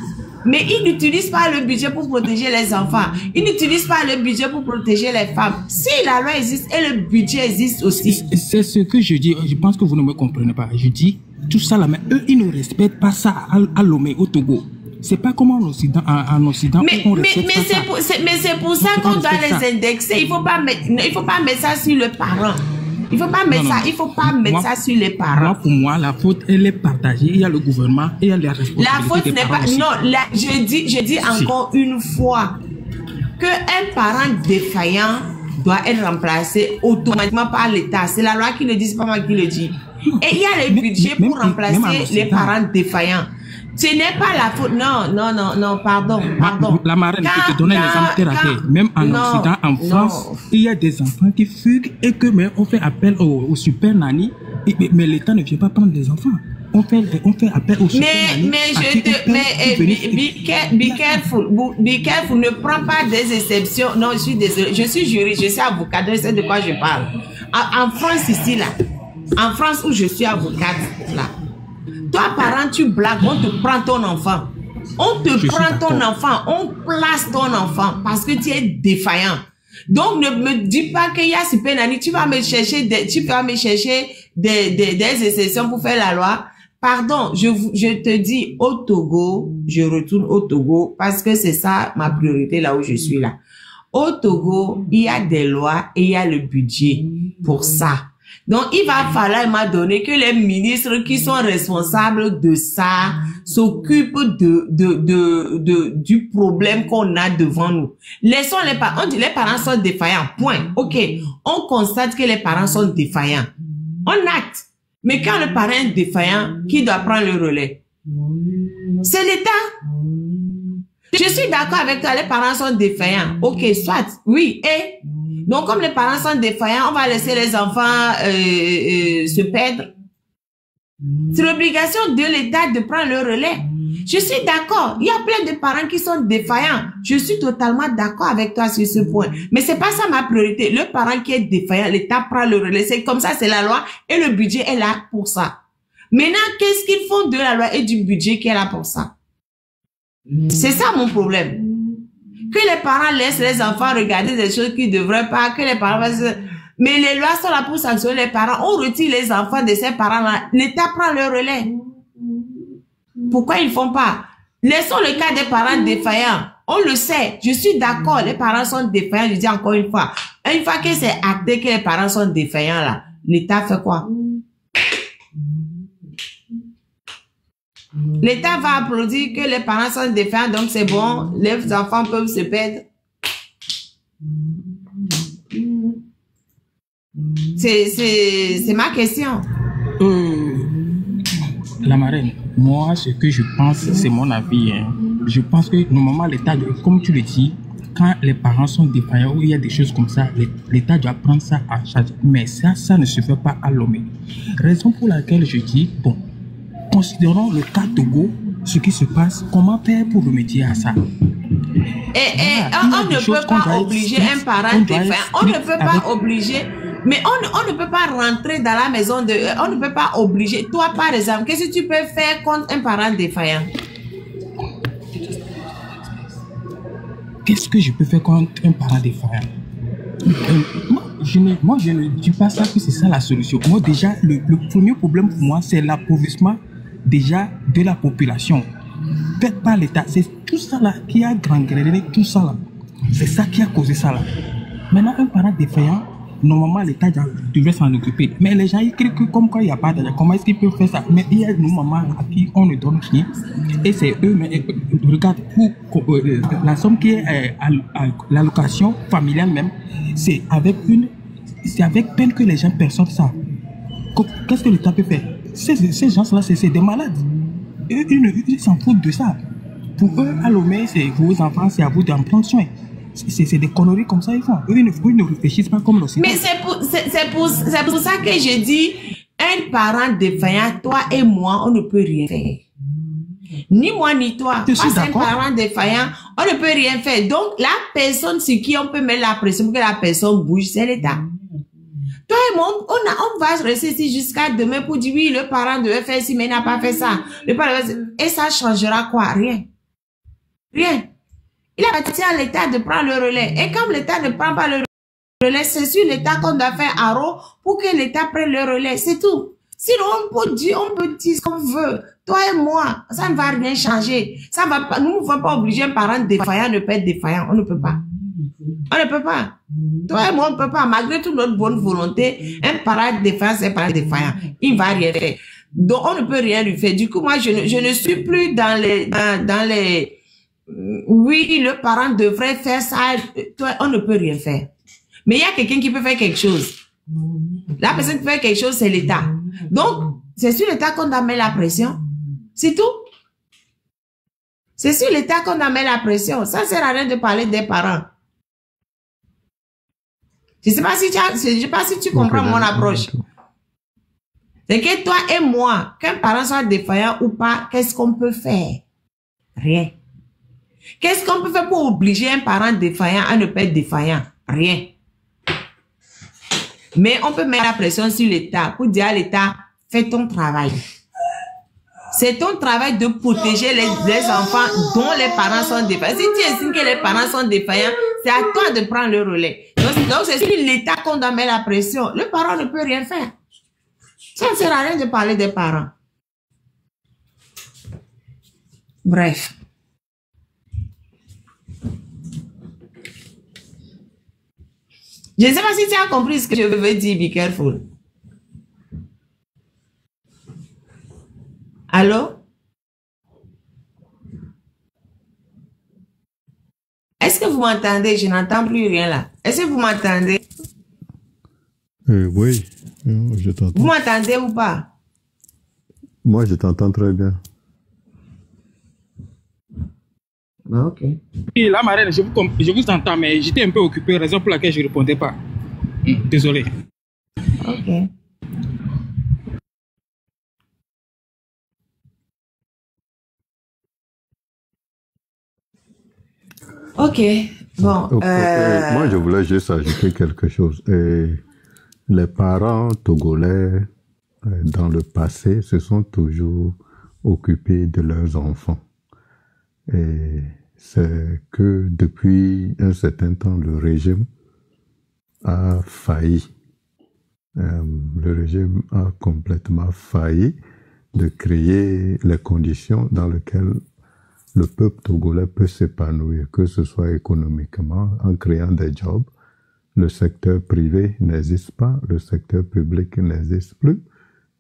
Mais ils n'utilisent pas le budget pour protéger les enfants. Ils n'utilisent pas le budget pour protéger les femmes. Si la loi existe et le budget existe aussi. C'est ce que je dis. Je pense que vous ne me comprenez pas. Je dis tout ça là, mais eux, ils ne respectent pas ça à Lomé, au Togo. C'est pas comme en Occident, mais c'est pour ça qu'on doit les indexer. Il faut pas mettre ça sur le parent. Il faut pas mettre ça sur les parents. Pour moi, la faute, elle est partagée. Il y a le gouvernement et il y a les responsabilités. La faute n'est pas, aussi. Non, je dis encore une fois que un parent défaillant doit être remplacé automatiquement par l'État. C'est la loi qui le dit, c'est pas moi qui le dis. Et il y a les budgets pour remplacer les parents défaillants. Ce n'est pas la faute. Non, pardon. La marraine qui te donnait l'exemple terre à terre. Même en Occident, en France, il y a des enfants qui fuguent et que on fait appel au super nanny. Mais l'État ne vient pas prendre les enfants. On fait appel au super nanny. Be careful. Ne prends pas des exceptions. Non, je suis désolée. Je suis juriste, je suis avocate. Je sais de quoi je parle. En France ici là. En France où je suis avocate là. Toi, parent, tu blagues, on te prend ton enfant. On te prend ton enfant, on place ton enfant parce que tu es défaillant. Donc, ne me dis pas qu'il y a super nanny, tu vas me chercher des exceptions pour faire la loi. Pardon, je te dis, au Togo, je retourne au Togo parce que c'est ça ma priorité là où je suis là. Au Togo, il y a des lois et il y a le budget pour ça. Donc, il va falloir m'adonner que les ministres qui sont responsables de ça s'occupent du problème qu'on a devant nous. Laissons les parents, on dit les parents sont défaillants, point. Ok, on constate que les parents sont défaillants. On acte. Mais quand le parent est défaillant, qui doit prendre le relais? C'est l'État. Je suis d'accord avec toi, les parents sont défaillants. Ok, soit, oui, et... Donc, comme les parents sont défaillants, on va laisser les enfants se perdre. C'est l'obligation de l'État de prendre le relais. Je suis d'accord. Il y a plein de parents qui sont défaillants. Je suis totalement d'accord avec toi sur ce point. Mais c'est pas ça ma priorité. Le parent qui est défaillant, l'État prend le relais. C'est comme ça, c'est la loi et le budget est là pour ça. Maintenant, qu'est-ce qu'ils font de la loi et du budget qui est là pour ça? C'est ça mon problème. Que les parents laissent les enfants regarder des choses qu'ils ne devraient pas, que les parents... Mais les lois sont là pour sanctionner les parents. On retire les enfants de ces parents-là. L'État prend le relais. Pourquoi ils ne font pas? Laissons le cas des parents défaillants. On le sait. Je suis d'accord. Les parents sont défaillants. Je dis encore une fois. Une fois que c'est acté que les parents sont défaillants, là, l'État fait quoi? L'État va applaudir que les parents sont défaillants, donc c'est bon, les enfants peuvent se perdre. C'est ma question. La marraine, moi, ce que je pense, c'est mon avis. Hein. Je pense que normalement, l'État, comme tu le dis, quand les parents sont défaillants ou il y a des choses comme ça, l'État doit prendre ça à charge. Mais ça ne se fait pas à Lomé. Raison pour laquelle je dis, bon, considérons le cas Togo, ce qui se passe, comment faire pour remédier à ça? On ne peut pas obliger un parent défaillant. On ne peut pas obliger, mais on ne peut pas rentrer dans la maison de... On ne peut pas obliger. Toi, par exemple, qu'est-ce que tu peux faire contre un parent défaillant? Qu'est-ce que je peux faire contre un parent défaillant? Moi, je ne dis pas ça que c'est ça la solution. Moi, déjà, le premier problème pour moi, c'est l'appauvrissement déjà de la population. Fait par l'État. C'est tout ça là qui a gangréné tout ça là. C'est ça qui a causé ça là. Maintenant, un parent défaillant, normalement, l'État devrait s'en occuper. Mais les gens, ils crient que comme quoi il n'y a pas d'argent, comment est-ce qu'ils peuvent faire ça? Mais il y a nos mamans à qui on ne donne rien. Et c'est eux, mais regarde, la somme qui est à l'allocation familiale même, c'est avec peine que les gens perçoivent ça. Qu'est-ce que l'État peut faire? Ces gens-là, c'est des malades. Ils s'en foutent de ça. Pour eux, à Lomé, c'est vos enfants, c'est à vous d'en prendre soin. C'est des conneries comme ça, ils font. Eux, ils ne réfléchissent pas comme l'Occident. Mais c'est pour ça que je dis, un parent défaillant, toi et moi, on ne peut rien faire. Ni moi, ni toi. Parce qu'un parent défaillant, on ne peut rien faire. Donc, la personne sur qui on peut mettre la pression pour que la personne bouge, c'est l'État. Toi et moi, on va rester ici jusqu'à demain pour dire oui, le parent devait faire ci, mais il n'a pas fait ça. Et ça changera quoi? Rien. Rien. Il appartient à l'État de prendre le relais. Et comme l'État ne prend pas le relais, c'est sur l'État qu'on doit faire haro pour que l'État prenne le relais. C'est tout. Sinon, on peut dire ce qu'on veut. Toi et moi, ça ne va rien changer. Ça va pas, nous ne pouvons pas obliger un parent défaillant de ne pas être défaillant. On ne peut pas. On ne peut pas. Toi et moi, on ne peut pas. Malgré toute notre bonne volonté, un parent défaillant, c'est un parent défaillant. Il ne va rien faire. Donc, on ne peut rien lui faire. Du coup, moi, je ne suis plus dans les oui, le parent devrait faire ça. Toi, on ne peut rien faire. Mais il y a quelqu'un qui peut faire quelque chose. La personne qui fait quelque chose, c'est l'État. Donc, c'est sur l'État qu'on doit mettre la pression. C'est tout. C'est sur l'État qu'on doit mettre la pression. Ça ne sert à rien de parler des parents. Je ne sais pas si tu comprends mon approche. C'est que toi et moi, qu'un parent soit défaillant ou pas, qu'est-ce qu'on peut faire? Rien. Qu'est-ce qu'on peut faire pour obliger un parent défaillant à ne pas être défaillant? Rien. Mais on peut mettre la pression sur l'État pour dire à l'État, fais ton travail. C'est ton travail de protéger les enfants dont les parents sont défaillants. Si tu estimes que les parents sont défaillants, c'est à toi de prendre le relais. Donc c'est sur l'État qu'on doit mettre la pression. Le parent ne peut rien faire. Ça ne sert à rien de parler des parents. Bref. Je ne sais pas si tu as compris ce que je veux dire, be careful. Allô? Est-ce que vous m'entendez? Je n'entends plus rien là. Est-ce que vous m'entendez? Oui, je t'entends. Vous m'entendez ou pas? Moi, je t'entends très bien. Ah, ok. Et là, marraine, je vous entends, mais j'étais un peu occupé, raison pour laquelle je ne répondais pas. Désolé. Ok. Ok. Bon. Moi, je voulais juste ajouter quelque chose. Les parents togolais, dans le passé, se sont toujours occupés de leurs enfants. Et c'est que depuis un certain temps, le régime a failli. Le régime a complètement failli de créer les conditions dans lesquelles le peuple togolais peut s'épanouir, que ce soit économiquement, en créant des jobs. Le secteur privé n'existe pas, le secteur public n'existe plus,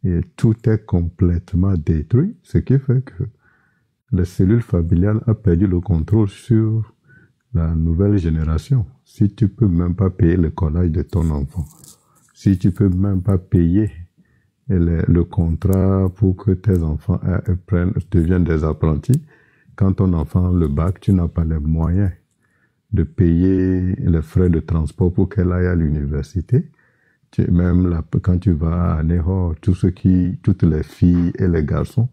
et tout est complètement détruit, ce qui fait que la cellule familiale a perdu le contrôle sur la nouvelle génération. Si tu peux même pas payer le collège de ton enfant, Si tu peux même pas payer le contrat pour que tes enfants deviennent des apprentis, quand ton enfant a le bac, tu n'as pas les moyens de payer les frais de transport pour qu'elle aille à l'université. Même là, quand tu vas à Nehor, toutes les filles et les garçons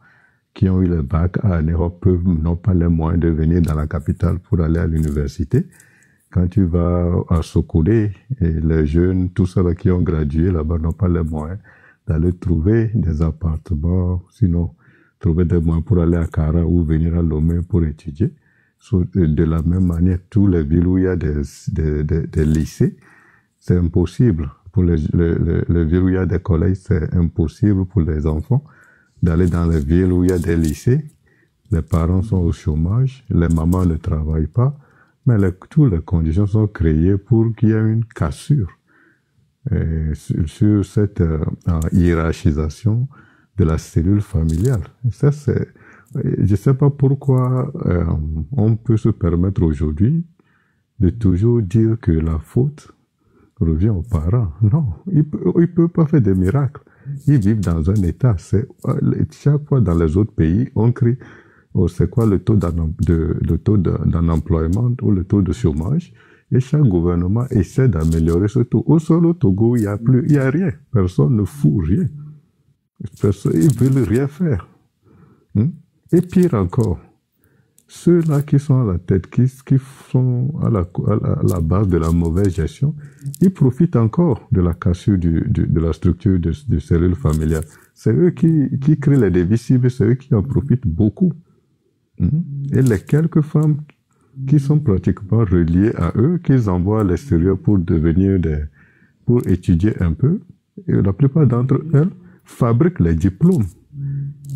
qui ont eu le bac à Nehor n'ont pas les moyens de venir dans la capitale pour aller à l'université. Quand tu vas à Sokolé, et les jeunes, tous ceux qui ont gradué là-bas n'ont pas les moyens d'aller trouver des appartements, sinon trouver des moyens pour aller à Kara ou venir à Lomé pour étudier. De la même manière, toutes les villes où il y a des lycées, c'est impossible. Pour les villes où il y a des collèges, c'est impossible pour les enfants d'aller dans les villes où il y a des lycées. Les parents sont au chômage, les mamans ne travaillent pas, mais toutes les conditions sont créées pour qu'il y ait une cassure sur cette hiérarchisation de la cellule familiale. Ça, je ne sais pas pourquoi on peut se permettre aujourd'hui de toujours dire que la faute revient aux parents. Non, ils ne peuvent pas faire des miracles. Ils vivent dans un état. Chaque fois dans les autres pays, on crie c'est quoi le taux d'employement ou le taux de chômage, et chaque gouvernement essaie d'améliorer ce taux. Au Togo, il n'y a rien. Personne ne fout rien. Ils veulent rien faire. Et pire encore, ceux-là qui sont à la tête, qui sont à la base de la mauvaise gestion, ils profitent encore de la cassure de la structure de cellules familiales. C'est eux qui créent les dévisibles, c'est eux qui en profitent beaucoup. Et les quelques femmes qui sont pratiquement reliées à eux, qu'ils envoient à l'extérieur pour étudier un peu, et la plupart d'entre elles fabriquent les diplômes.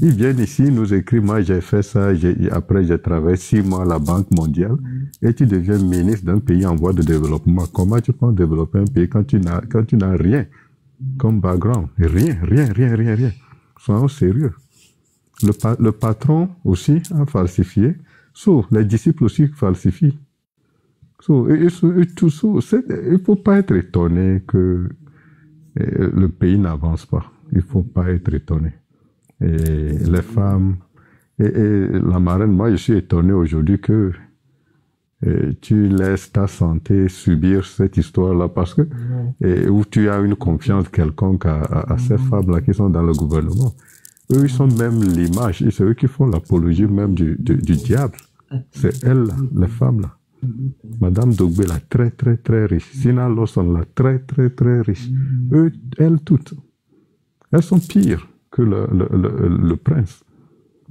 Ils viennent ici, nous écrivent, moi j'ai fait ça, après j'ai travaillé 6 mois à la Banque mondiale, et tu deviens ministre d'un pays en voie de développement. Comment tu peux développer un pays quand tu n'as rien comme background? Rien. Soyons sérieux. Le patron aussi a falsifié, les disciples aussi falsifient. Il ne faut pas être étonné que le pays n'avance pas. Il ne faut pas être étonné. Et les femmes, et la marraine, moi je suis étonné aujourd'hui que tu laisses ta santé subir cette histoire-là parce que, où tu as une confiance quelconque à ces femmes-là qui sont dans le gouvernement. Eux, ils sont même l'image, et c'est eux qui font l'apologie même du diable. C'est elles, les femmes-là. Madame Dogbe, la très, très, très riche. Sina Lawson, la très, très, très riche. Elles toutes, elles sont pires que le prince.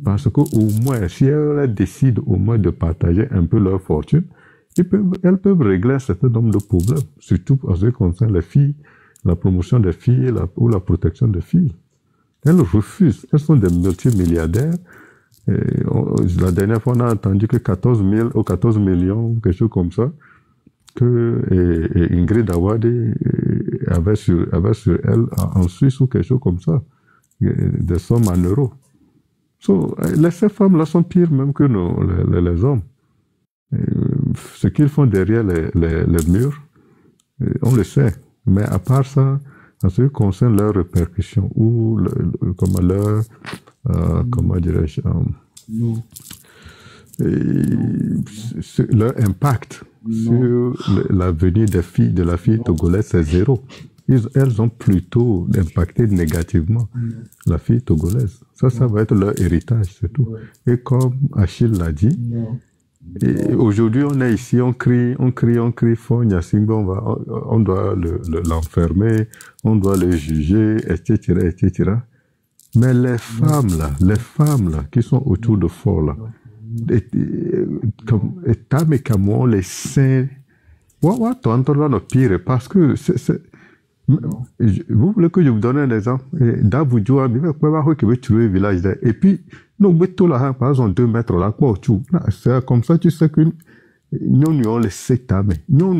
Parce qu'au moins, si elles décident au moins de partager un peu leur fortune, elles peuvent régler un certain nombre de problèmes, surtout en ce qui concerne les filles, la promotion des filles ou la protection des filles. Elles refusent. Elles sont des multimilliardaires. La dernière fois, on a entendu que 14 millions, quelque chose comme ça, que Ingrid Awadi avait sur elle en Suisse ou quelque chose comme ça, des sommes en euros. Ces femmes-là sont pires même que les hommes. Ce qu'ils font derrière les murs, on le sait. Mais à part ça, en ce qui concerne leurs répercussions ou comment dirais-je, leur impact sur l'avenir de la fille togolaise, c'est zéro. Elles ont plutôt impacté négativement la fille togolaise. Ça va être leur héritage, c'est tout. Et comme Achille l'a dit, aujourd'hui on est ici, on crie, Fon Yasimbe, on doit l'enfermer, on doit le juger, etc. Mais les femmes là, qui sont autour de Fon là, comme Camon, les saints, pire, parce que vous voulez que je vous donne un exemple? Dans Boudjoua, vous pouvez tuer le village. Et puis, nous mettons là, par exemple, 2 mètres là, quoi, c'est comme ça, tu sais que nous, on les sait, mais nous,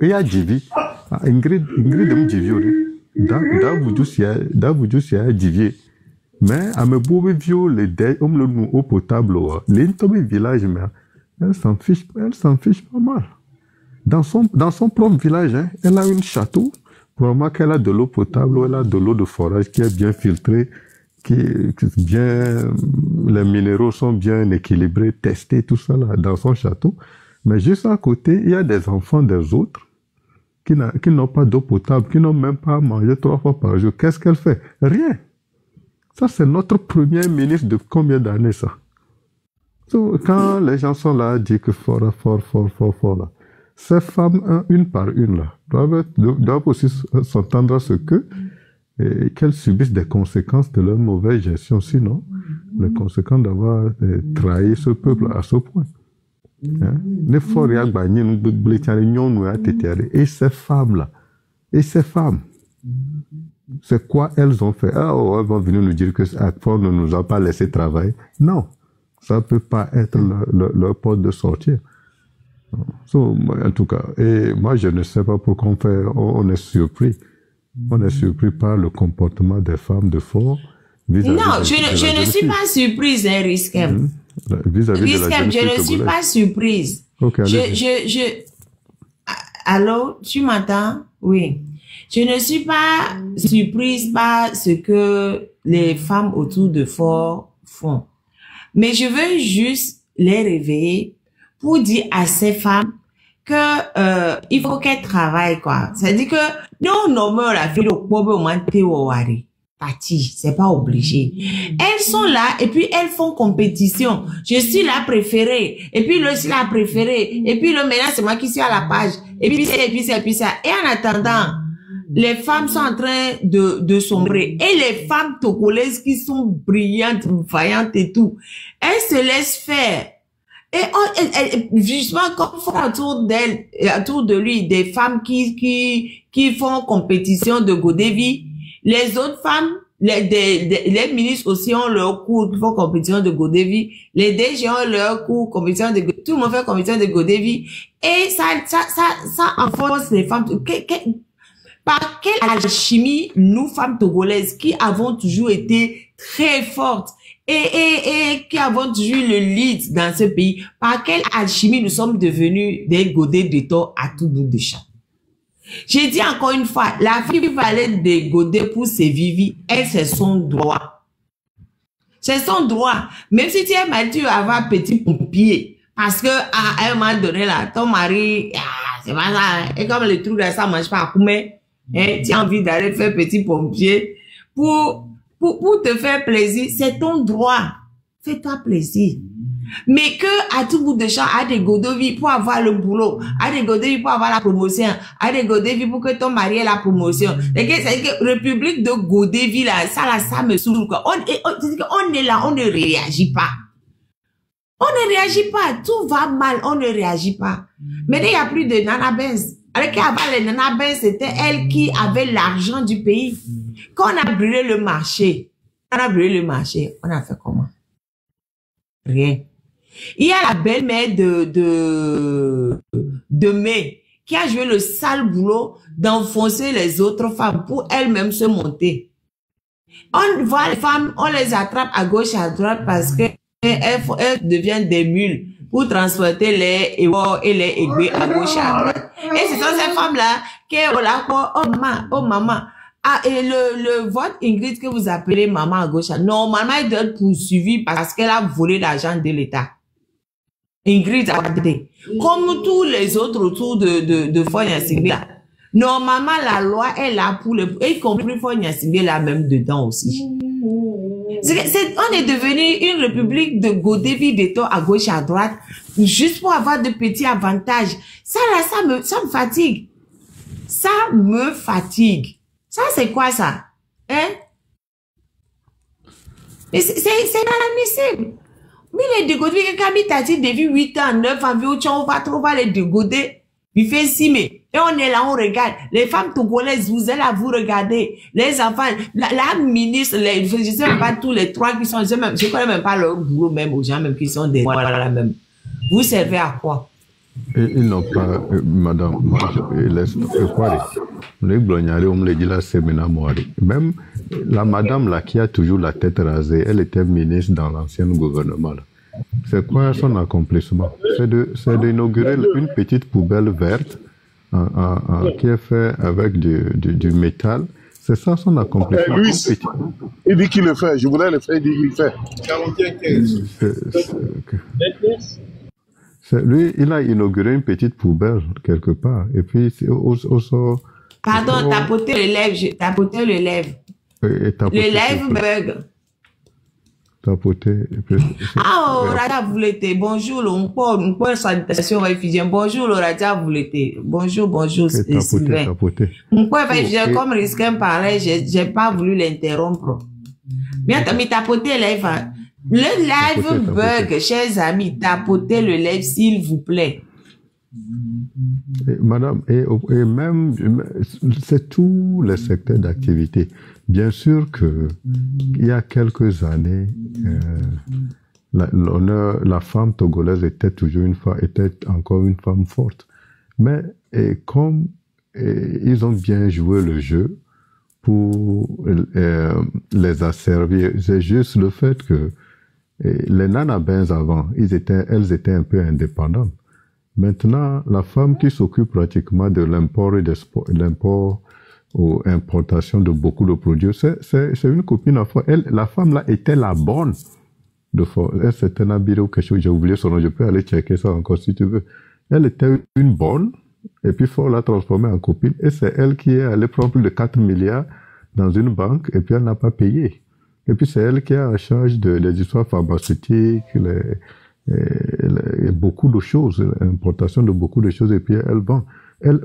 et il y a Djivi. Ingrid, dans Boudjou, c'est un Djivi. Mais, à me bourrer vieux, les dés, on le nous eau potable, l'intomé village, mais elle s'en fiche pas mal. Dans son propre village, elle a un château, Probablement qu'elle a de l'eau potable ou elle a de l'eau de forage qui est bien filtrée, les minéraux sont bien équilibrés, testés, tout ça là, dans son château. Mais juste à côté, il y a des enfants des autres qui n'ont pas d'eau potable, qui n'ont même pas mangé 3 fois par jour. Qu'est-ce qu'elle fait? Rien. Ça, c'est notre premier ministre de combien d'années, ça? So, quand les gens sont là, disent que fort, là, ces femmes, une par une, là, doivent aussi s'entendre à ce que qu'elles subissent des conséquences de leur mauvaise gestion, sinon les conséquences d'avoir trahi ce peuple à ce point. Hein? Et ces femmes-là, c'est quoi elles ont fait? Ah, oh, elles vont venir nous dire que Accor ne nous a pas laissé travailler. Non, ça ne peut pas être leur porte de sortir. So, en tout cas, et moi je ne sais pas pourquoi on est surpris. On est surpris par le comportement des femmes de fort. Non, je ne suis pas surprise, hein, Riskem. Riskem, je ne suis pas surprise. Okay, allô, tu m'entends? Oui. Je ne suis pas surprise par ce que les femmes autour de Fort font. Mais je veux juste les réveiller pour dire à ces femmes que il faut qu'elles travaillent, quoi. C'est-à-dire que nous, normalement, la fille au parti, c'est pas obligé. Elles sont là et puis elles font compétition. Je suis la préférée et puis le suis la préférée et puis le maintenant c'est moi qui suis à la page et puis ça et puis ça et puis ça. Et en attendant, les femmes sont en train de sombrer et les femmes togolaises qui sont brillantes, vaillantes et tout, elles se laissent faire. Et justement, comme font autour d'elle, autour de lui, des femmes qui font compétition de Godevi, les autres femmes, les ministres aussi ont leur cours qui font compétition de Godevi, les DG ont leur cours compétition de Godevi, tout le monde fait compétition de Godevi, et ça enfonce les femmes. Par quelle alchimie, nous, femmes togolaises, qui avons toujours été très fortes, et qui avons toujours le lead dans ce pays, par quelle alchimie nous sommes devenus des godets de tort à tout bout de champ? J'ai dit encore une fois, la fille qui va aller des godets pour ses vivis, elle, c'est son droit. C'est son droit. Même si tu es marié, tu vas avoir petit pompier. Parce que, à un moment donné, là, ton mari, c'est pas ça. Et comme le truc là, ça mange pas à coumer, hein, tu as envie d'aller faire petit pompier pour te faire plaisir, c'est ton droit. Fais-toi plaisir. Mais que, à tout bout de champ, à des godevis pour avoir le boulot, à des godevis pour avoir la promotion, à des godevis pour que ton mari ait la promotion. C'est-à-dire que République de Godevi, là, ça me saoule, quoi. On est là, on ne réagit pas. On ne réagit pas. Tout va mal, on ne réagit pas. Mais il n'y a plus de Nana Benz. Alors qu'avant les Nana Benz, c'était elle qui avait l'argent du pays. Quand on a brûlé le marché, on a fait comment? Rien. Il y a la belle-mère de Mai qui a joué le sale boulot d'enfoncer les autres femmes pour elles-mêmes se monter. On voit les femmes, on les attrape à gauche, à droite parce que elles deviennent des mules pour transporter les évois et les aiguilles à gauche, à droite. Et ce sont ces femmes-là qui sont là pour, oh maman. Ah, et le vote Ingrid que vous appelez maman à gauche, normalement, elle doit être poursuivie parce qu'elle a volé l'argent de l'État. Ingrid a dit, comme tous les autres autour de Fonya Singé, normalement, la loi est là pour y compris Fonya Singé là même dedans aussi. On est devenu une république de Godevi de à gauche, à droite, juste pour avoir de petits avantages. Ça là, ça me fatigue. Ça me fatigue. Ça, c'est quoi ça? Hein? C'est inadmissible. Mais les dégodés, quand il t'a dit depuis 8 ans, 9 ans, on va trouver les dégodés. Il fait 6 mai. Et on est là, on regarde. Les femmes togolaises, vous êtes là, vous regardez. Les enfants, la ministre, je ne sais même pas tous les 3 qui sont, je ne connais même pas leur boulot même aux gens même qui sont des, voilà, même. Vous servez à quoi? Et ils n'ont pas, madame, moi, je laisse quoi. Même la madame là qui a toujours la tête rasée, elle était ministre dans l'ancien gouvernement. C'est quoi son accomplissement? C'est d'inaugurer une petite poubelle verte qui est fait avec du métal. C'est ça son accomplissement. Louis, il dit qu'il le fait. Je voudrais le faire, il dit qu'il le fait. 41-15. Lui, il a inauguré une petite poubelle quelque part. Et puis, pardon, tapoter le lèvre. Tapoter le lèvre. Le lèvre bug. Tapoter. Ah, Raja Voulete. Bonjour, on peut salutation réfugié. Bonjour, Raja Voulete. Bonjour, Sylvain. On peut réfugié comme risqué de parler, j'ai pas voulu l'interrompre. Mais tapoter le lèvre. Le live bug, chers amis, tapotez le live s'il vous plaît. Madame, et même, c'est tous les secteurs d'activité. Bien sûr que il y a quelques années, la femme togolaise était encore une femme forte. Mais comme ils ont bien joué le jeu pour les asservir, c'est juste le fait que les nanabins avant, elles étaient un peu indépendantes. Maintenant, la femme qui s'occupe pratiquement de l'import et l'import ou importation de beaucoup de produits, c'est une copine à fois. La femme là était la bonne. C'est un habit ou quelque chose, j'ai oublié son nom, je peux aller checker ça encore si tu veux. Elle était une bonne, et puis il faut la transformer en copine, et c'est elle qui est allée prendre plus de 4 milliards dans une banque, et puis elle n'a pas payé. Et puis c'est elle qui est en charge des histoires pharmaceutiques, beaucoup de choses, l'importation de beaucoup de choses, et puis elle vend. Elle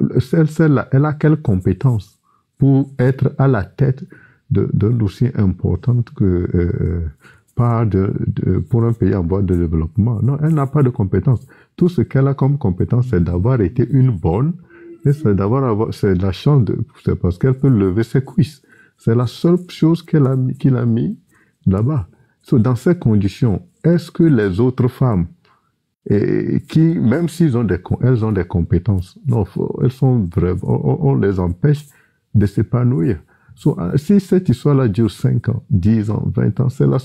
a quelle compétence pour être à la tête d'un dossier important que pour un pays en voie de développement? Non, elle n'a pas de compétence. Tout ce qu'elle a comme compétence, c'est d'avoir été une bonne, et c'est la chance c'est parce qu'elle peut lever ses cuisses. C'est la seule chose qu'il a mis là-bas. Dans ces conditions, est-ce que les autres femmes, même s'ils ont elles ont des compétences, non, elles sont vraies, on les empêche de s'épanouir. Si cette histoire-là dure 5 ans, 10 ans, 20 ans, c'est le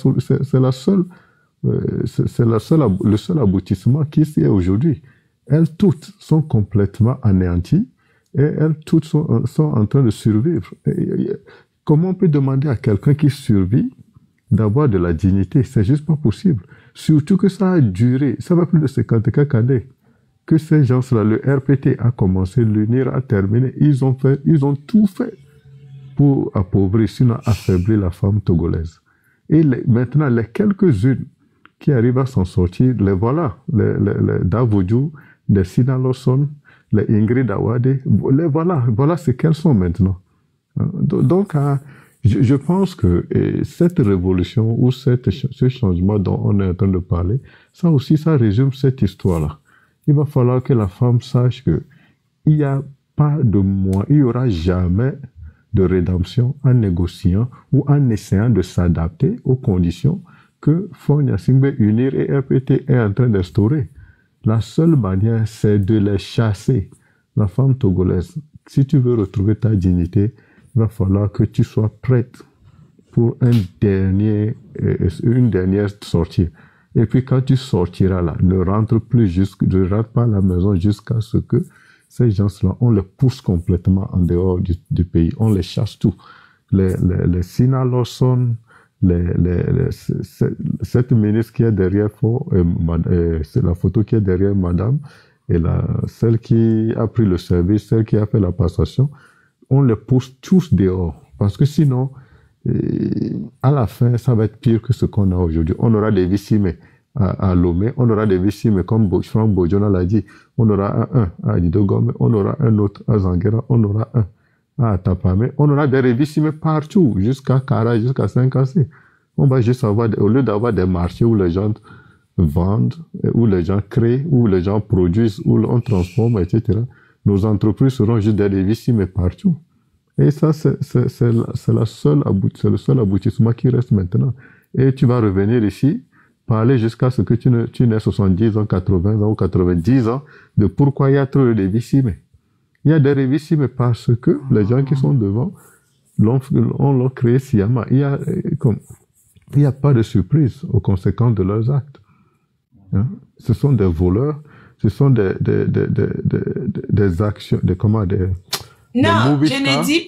seul aboutissement qui est aujourd'hui. Elles toutes sont complètement anéanties et elles toutes sont en train de survivre. Comment on peut demander à quelqu'un qui survit d'avoir de la dignité? C'est juste pas possible. Surtout que ça a duré, ça va plus de 50 quelques années que ces gens-là, le RPT a commencé, l'UNIR a terminé, ils ont tout fait pour appauvrir, sinon affaiblir la femme togolaise. Et maintenant, les quelques-unes qui arrivent à s'en sortir, les voilà, les Davodou, les Sina Lawson, les Ingrid Awade, les voilà ce qu'elles sont maintenant. Donc, je pense que cette révolution ou ce changement dont on est en train de parler, ça aussi, ça résume cette histoire-là. Il va falloir que la femme sache que il n'y a pas de moyen, il n'y aura jamais de rédemption en négociant ou en essayant de s'adapter aux conditions que Fonya Singbe Unir et RPT est en train d'instaurer. La seule manière, c'est de les chasser. La femme togolaise, si tu veux retrouver ta dignité, il va falloir que tu sois prête pour une dernière sortie. Et puis quand tu sortiras là, ne rentre pas à la maison jusqu'à ce que ces gens-là, on les pousse complètement en dehors du pays. On les chasse tout. Les Sina Lawson, cette ministre qui est derrière, c'est la photo qui est derrière madame, et celle qui a pris le service, celle qui a fait la passation, on les pousse tous dehors. Parce que sinon, à la fin, ça va être pire que ce qu'on a aujourd'hui. On aura des victimes à Lomé, on aura des victimes comme Franck Bojona l'a dit, on aura un à Didogome, on aura un autre à Zanguera, on aura un à Tapame, on aura des victimes partout, jusqu'à Kara, jusqu'à Saint-Cassé. On va juste avoir, au lieu d'avoir des marchés où les gens vendent, où les gens créent, où les gens produisent, où on transforme, etc., nos entreprises seront juste des victimes partout. Et ça, c'est le seul aboutissement qui reste maintenant. Et tu vas revenir ici, parler jusqu'à ce que tu n'aies 70 ans, 80 ans ou 90 ans de pourquoi il y a trop de victimes. Il y a des victimes parce que les gens qui sont devant l'ont créé sciemment. Il y a pas de surprise aux conséquences de leurs actes. Hein? Ce sont des voleurs. ce sont des actions, non, je ne dis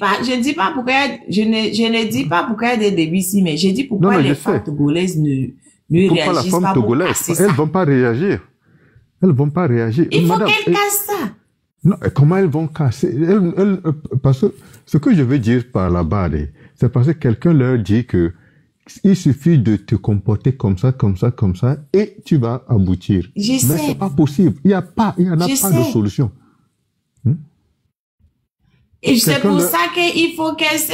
pas pourquoi, je ne dis pas pourquoi il y a des débuts ici, mais je dis pourquoi les femmes togolaises ne réagissent pas pour casser ça. Elles vont pas réagir. Elles vont pas réagir. Il faut qu'elles cassent ça. Non, comment elles vont casser? Parce que ce que je veux dire par là-bas, c'est parce que quelqu'un leur dit que il suffit de te comporter comme ça, et tu vas aboutir. Mais c'est pas possible. Il y en a pas de solution. Et c'est pour ça qu'il faut qu'elles se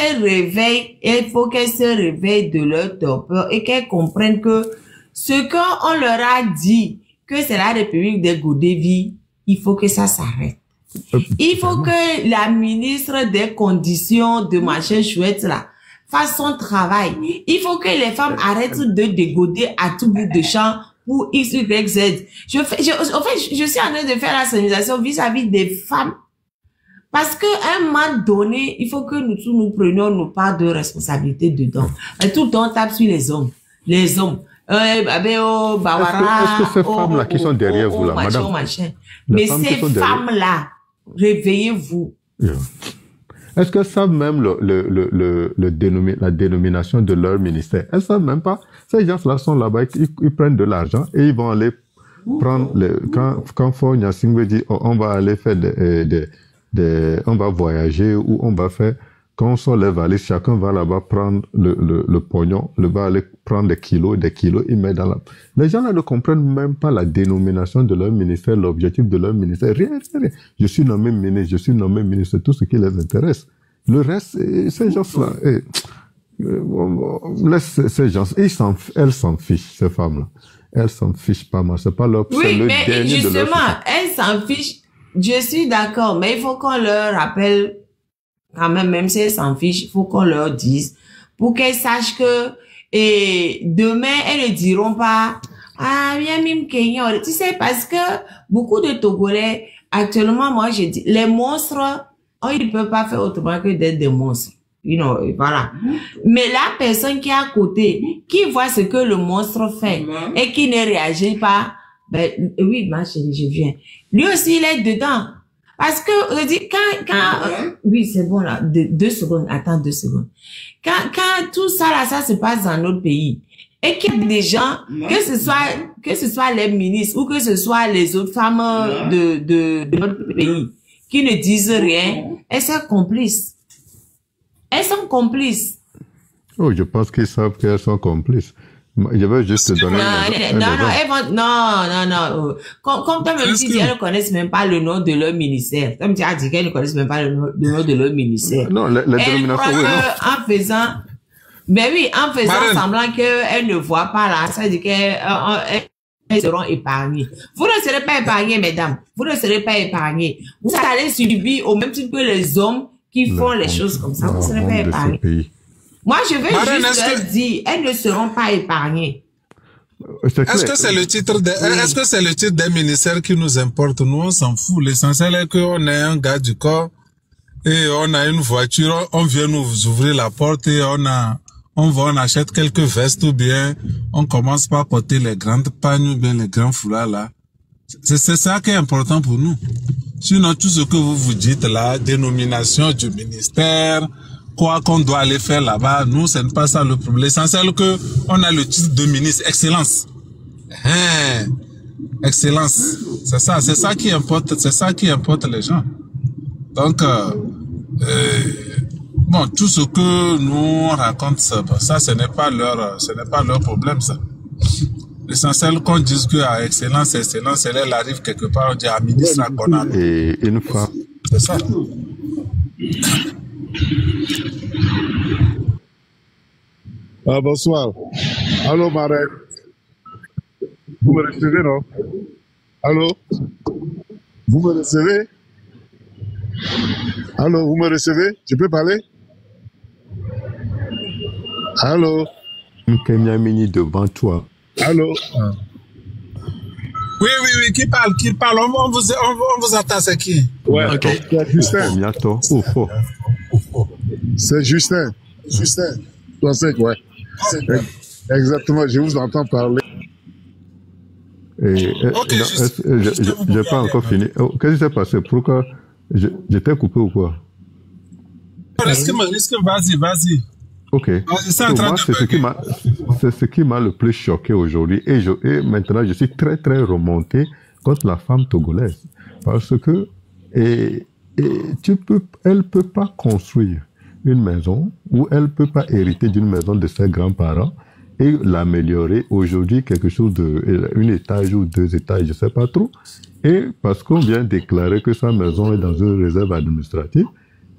réveillent, de leur torpeur et qu'elles comprennent que ce qu'on leur a dit, que c'est la République des Goudévi, il faut que ça s'arrête. Il faut que la ministre des Conditions de machin chouette là fasse son travail. Il faut que les femmes arrêtent de dégoder à tout bout de champ pour X, Y, Z. En fait, je suis en train de faire la sensibilisation vis-à-vis des femmes. Parce qu'à un moment donné, il faut que nous prenions nos parts de responsabilité dedans. Et tout le temps, on tape sur les hommes. Les hommes. Est-ce que ces femmes-là qui sont derrière vous, là, madame? Mais ces femmes-là, réveillez-vous. Yeah. Est-ce qu'elles savent même la dénomination de leur ministère? Elles savent même pas. Ces gens-là sont là-bas, ils prennent de l'argent et ils vont aller prendre quand Fort Nyasing veut dire, on va aller faire on va voyager ou on va faire, quand on sort les valises, chacun va là-bas prendre le pognon, va aller prendre des kilos, il met dans la... Les gens là ne comprennent même pas la dénomination de leur ministère, l'objectif de leur ministère, rien. Je suis nommé ministre, c'est tout ce qui les intéresse. Le reste, ces gens-là, laisse ces gens, elles s'en fichent, ces femmes-là. Elles s'en fichent pas mal, c'est pas leur... Oui, mais justement, elles s'en fichent. Je suis d'accord, mais il faut qu'on leur rappelle, quand même si elles s'en fichent, il faut qu'on leur dise, pour qu'elles sachent que, demain, elles ne diront pas, bien, mime Kenya. Tu sais, parce que beaucoup de Togolais, actuellement, moi, je dis, les monstres, ils ne peuvent pas faire autrement que d'être des monstres. Voilà. Mais la personne qui est à côté, qui voit ce que le monstre fait, et qui ne réagit pas, oui, ma chérie, je viens. Lui aussi, il est dedans. Parce que, je dis, oui, c'est bon, là, 2 secondes, attends 2 secondes. Quand tout ça, là, ça se passe dans notre pays, et qu'il y a des gens, que ce soit les ministres, ou que ce soit les autres femmes de notre pays, qui ne disent rien, elles sont complices. Elles sont complices. Oh, je pense qu'ils savent qu'elles sont complices. Je vais juste te donner non. Comme toi-même, tu dis, elles ne connaissent même pas le nom de leur ministère. Comme tu as dit qu'elles ne connaissent même pas le nom de leur ministère. Non, la dénomination, oui, en faisant semblant qu'elles ne voient pas là, ça veut dire qu'elles seront épargnées. Vous ne serez pas épargnées, mesdames. Vous ne serez pas épargnées. Vous allez subir au même titre que les hommes qui font les choses comme ça. Vous ne serez pas épargnées. Moi, je veux juste leur dire, elles ne seront pas épargnées. Est-ce que c'est le titre des ministères qui nous importe? Nous, on s'en fout. L'essentiel est qu'on ait un gars du corps et on a une voiture, on vient nous ouvrir la porte et on achète quelques vestes ou bien on commence par porter les grandes pagnes ou bien les grands foulards là. C'est ça qui est important pour nous. Sinon, tout ce que vous dites là, dénomination du ministère, quoi qu'on doit aller faire là-bas, nous, ce n'est pas ça le problème. L'essentiel que on a le titre de ministre, excellence. Excellence. C'est ça qui importe les gens. Donc, bon, tout ce que nous on raconte, ça, ce n'est pas leur problème, ça. L'essentiel qu'on dise que excellence, elle arrive quelque part, on dit à ministre à Conan. Et une fois. C'est ça. Bonsoir. Allô, Marek. Vous me recevez, non? Allô? Vous me recevez? Allô, vous me recevez? Je peux parler? Allô? Kenya Mini devant toi. Allô? Oui, qui parle? On vous attend, c'est qui? Ouais, Ok. c'est Justin. C'est Justin. Toi, c'est quoi? Exactement, je vous entends parler. Ok, Je n'ai pas encore fini. Oh, qu'est-ce qui s'est passé? Pourquoi j'étais coupé ou quoi? Vas-y. Ok. So, moi, c'est ce qui m'a le plus choqué aujourd'hui. Et maintenant, je suis très, très remonté contre la femme togolaise. Parce que elle peut pas construire une maison ou elle peut pas hériter d'une maison de ses grands-parents et l'améliorer aujourd'hui quelque chose un étage ou 2 étages, je sais pas trop. Et parce qu'on vient déclarer que sa maison est dans une réserve administrative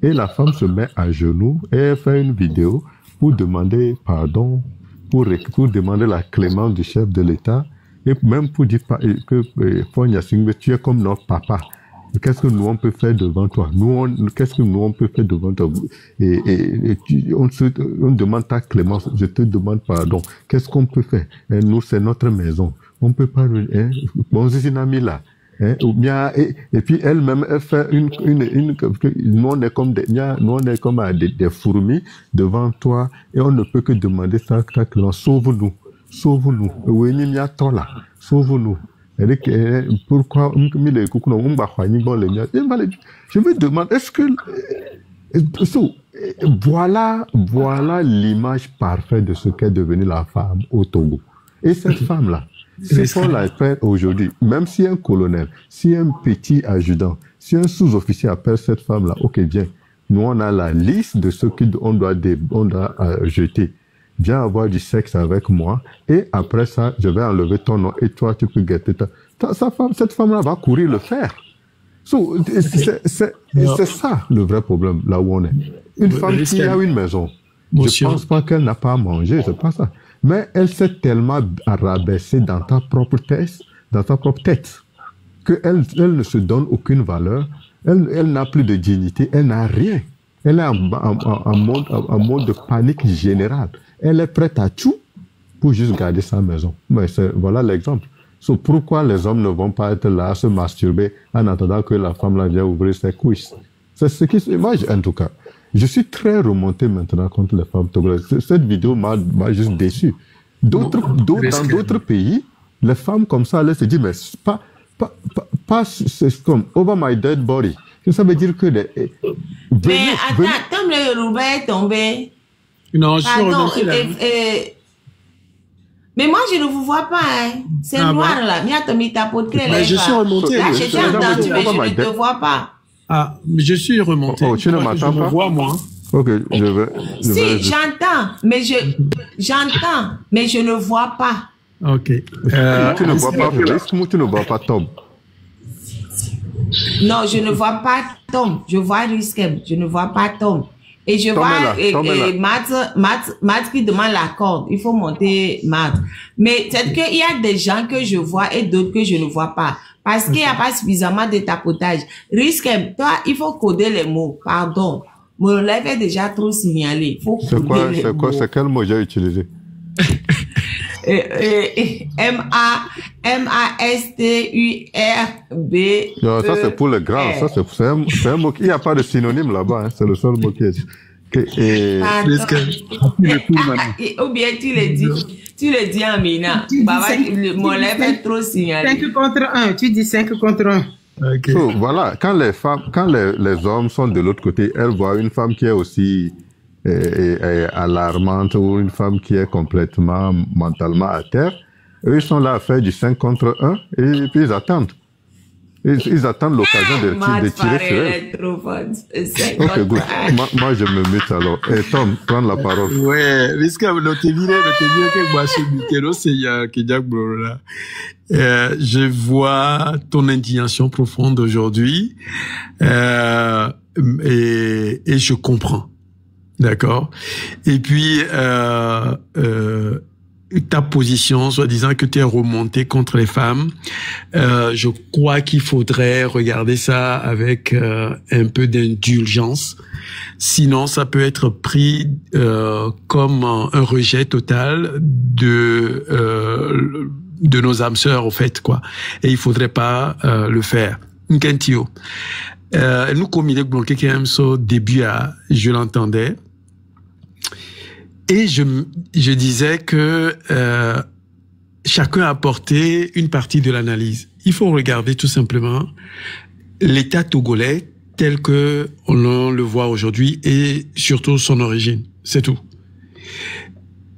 et la femme se met à genoux et elle fait une vidéo pour demander pardon, pour demander la clémence du chef de l'État et même pour dire que Fonya Singbe, tu es comme notre papa. Qu'est-ce que nous on peut faire devant toi? Qu'est-ce que nous on peut faire devant toi? On demande ta clémence, je te demande pardon. Qu'est-ce qu'on peut faire? Et nous, c'est notre maison. On peut pas, bon, c'est une amie là. Ou bien, et puis elle-même, elle fait nous on est comme des fourmis devant toi et on ne peut que demander ta clémence. Sauve-nous. Sauve-nous. Pourquoi je me demande, est-ce que voilà l'image parfaite de ce qu'est devenue la femme au Togo. Et cette femme-là, c'est qu'on la fait aujourd'hui, même si un colonel, si un petit adjudant, si un sous-officier appelle cette femme-là, ok, bien, nous on a la liste de ce qu'on doit jeter. Viens avoir du sexe avec moi et après ça, je vais enlever ton nom et toi, tu peux guetter cette femme-là va courir le faire. So, c'est ça le vrai problème, là où on est. Une femme qui a une maison, je pense pas qu'elle n'a pas à manger, c'est pas ça. Mais elle s'est tellement rabaissée dans ta propre tête, qu'elle ne se donne aucune valeur, elle n'a plus de dignité, elle n'a rien. Elle est en mode de panique générale. Elle est prête à tout pour juste garder sa maison. Mais voilà l'exemple. So, pourquoi les hommes ne vont pas être là à se masturber en attendant que la femme là vienne ouvrir ses cuisses? C'est ce qui se... Moi, en tout cas, je suis très remonté maintenant contre les femmes togolaises. Cette vidéo m'a juste déçu. Dans d'autres pays, les femmes comme ça, elles se disent, mais pas c'est comme over my dead body. Ça veut dire que mais attends, comme le Roubaix est tombé. Non, je suis remonté là. Mais moi, je ne vous vois pas. Hein. C'est noir là. Mais je suis remonté. Là, je t'ai entendu, mais je ne te vois pas. Ah, mais je suis remonté. Tu ne m'entends pas? Je me vois, moi. Ok, je vais j'entends, mais je ne vois pas. Ok. Tu ne vois pas Félix ou tu ne vois pas Tom? Non, je ne vois pas Tom. Je vois Riskem. Je ne vois pas Tom. Et je vois Matt qui demande la corde. Il faut monter Matt. Mais c'est qu'il y a des gens que je vois et d'autres que je ne vois pas. Parce qu'il n'y a pas suffisamment de tapotage. Riskem, toi, il faut coder les mots. Pardon. Mon élève est déjà trop signalé. Il faut coder les mots. C'est quel mot j'ai utilisé? M-A-S-T-U-R-B. Non, ça c'est pour les grands. Ça c'est un mot. Il n'y a pas de synonyme là-bas. Hein. C'est le seul mot qui est. Ou bien tu le dis en mina. Mon élève est trop signalé. 5 contre 1. Tu dis 5 contre 1. Okay. So, voilà, quand les hommes sont de l'autre côté, elles voient une femme qui est aussi alarmante ou une femme qui est complètement mentalement à terre. Eux, ils sont là à faire du 5 contre 1 et puis ils attendent. Ils attendent l'occasion de tirer sur elles. Ok, good. Moi, je me mute alors. Et Tom, prends la parole. Ouais, je vois ton indignation profonde aujourd'hui et je comprends. D'accord. Et puis ta position, soi-disant que tu es remonté contre les femmes, je crois qu'il faudrait regarder ça avec un peu d'indulgence. Sinon, ça peut être pris comme un rejet total de nos âmes sœurs, au fait, quoi. Et il faudrait pas le faire. Nkentio. Nous, comme il est bloqué quand même, au début, je l'entendais. Et je disais que chacun a apporté une partie de l'analyse. Il faut regarder tout simplement l'État togolais tel que on le voit aujourd'hui et surtout son origine. C'est tout.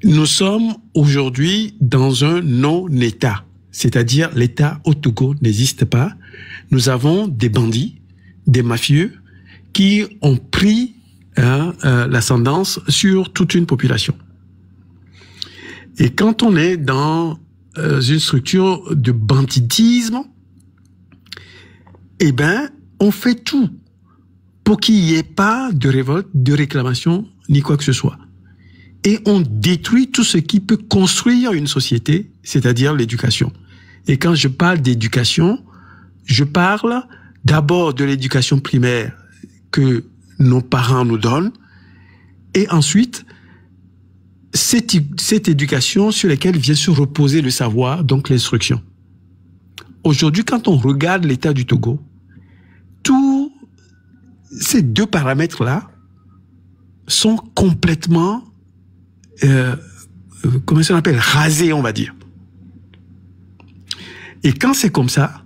Nous sommes aujourd'hui dans un non-État, c'est-à-dire l'État au Togo n'existe pas. Nous avons des bandits, des mafieux qui ont pris l'ascendance sur toute une population. Et quand on est dans une structure de banditisme, eh ben, on fait tout pour qu'il n'y ait pas de révolte, de réclamation, ni quoi que ce soit. Et on détruit tout ce qui peut construire une société, c'est-à-dire l'éducation. Et quand je parle d'éducation, je parle d'abord de l'éducation primaire que nos parents nous donnent, et ensuite, cette éducation sur laquelle vient se reposer le savoir, donc l'instruction. Aujourd'hui, quand on regarde l'état du Togo, tous ces deux paramètres-là sont complètement, comment ça s'appelle, rasés, on va dire. Et quand c'est comme ça,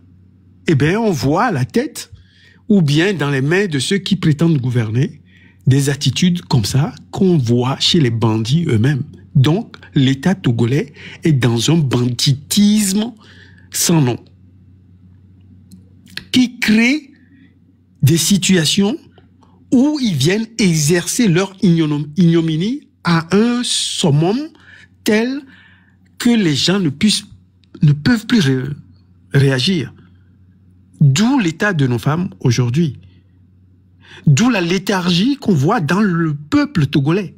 eh bien, on voit à la tête, ou bien dans les mains de ceux qui prétendent gouverner, des attitudes comme ça qu'on voit chez les bandits eux-mêmes. Donc, l'État togolais est dans un banditisme sans nom, qui crée des situations où ils viennent exercer leur ignominie à un summum tel que les gens ne peuvent plus réagir. D'où l'état de nos femmes aujourd'hui. D'où la léthargie qu'on voit dans le peuple togolais,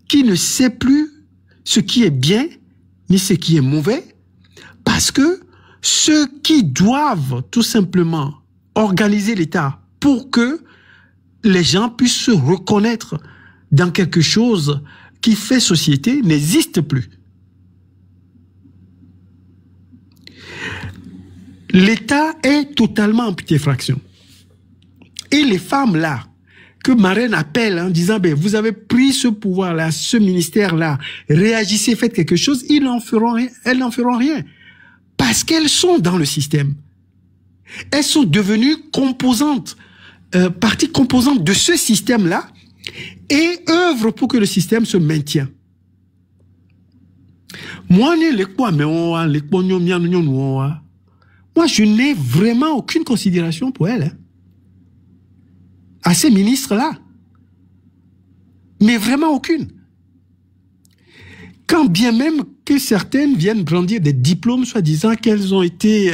qui ne sait plus ce qui est bien ni ce qui est mauvais, parce que ceux qui doivent tout simplement organiser l'État pour que les gens puissent se reconnaître dans quelque chose qui fait société n'existent plus. L'État est totalement en putréfaction. Et les femmes là, que Marraine appelle en disant, ben, vous avez pris ce pouvoir-là, ce ministère-là, réagissez, faites quelque chose, elles n'en feront rien. Parce qu'elles sont dans le système. Elles sont devenues composantes, partie composante de ce système-là, et œuvrent pour que le système se maintienne. Moi, je n'ai vraiment aucune considération pour elles. Hein. À ces ministres-là. Mais vraiment aucune. Quand bien même que certaines viennent brandir des diplômes, soi-disant qu'elles ont été,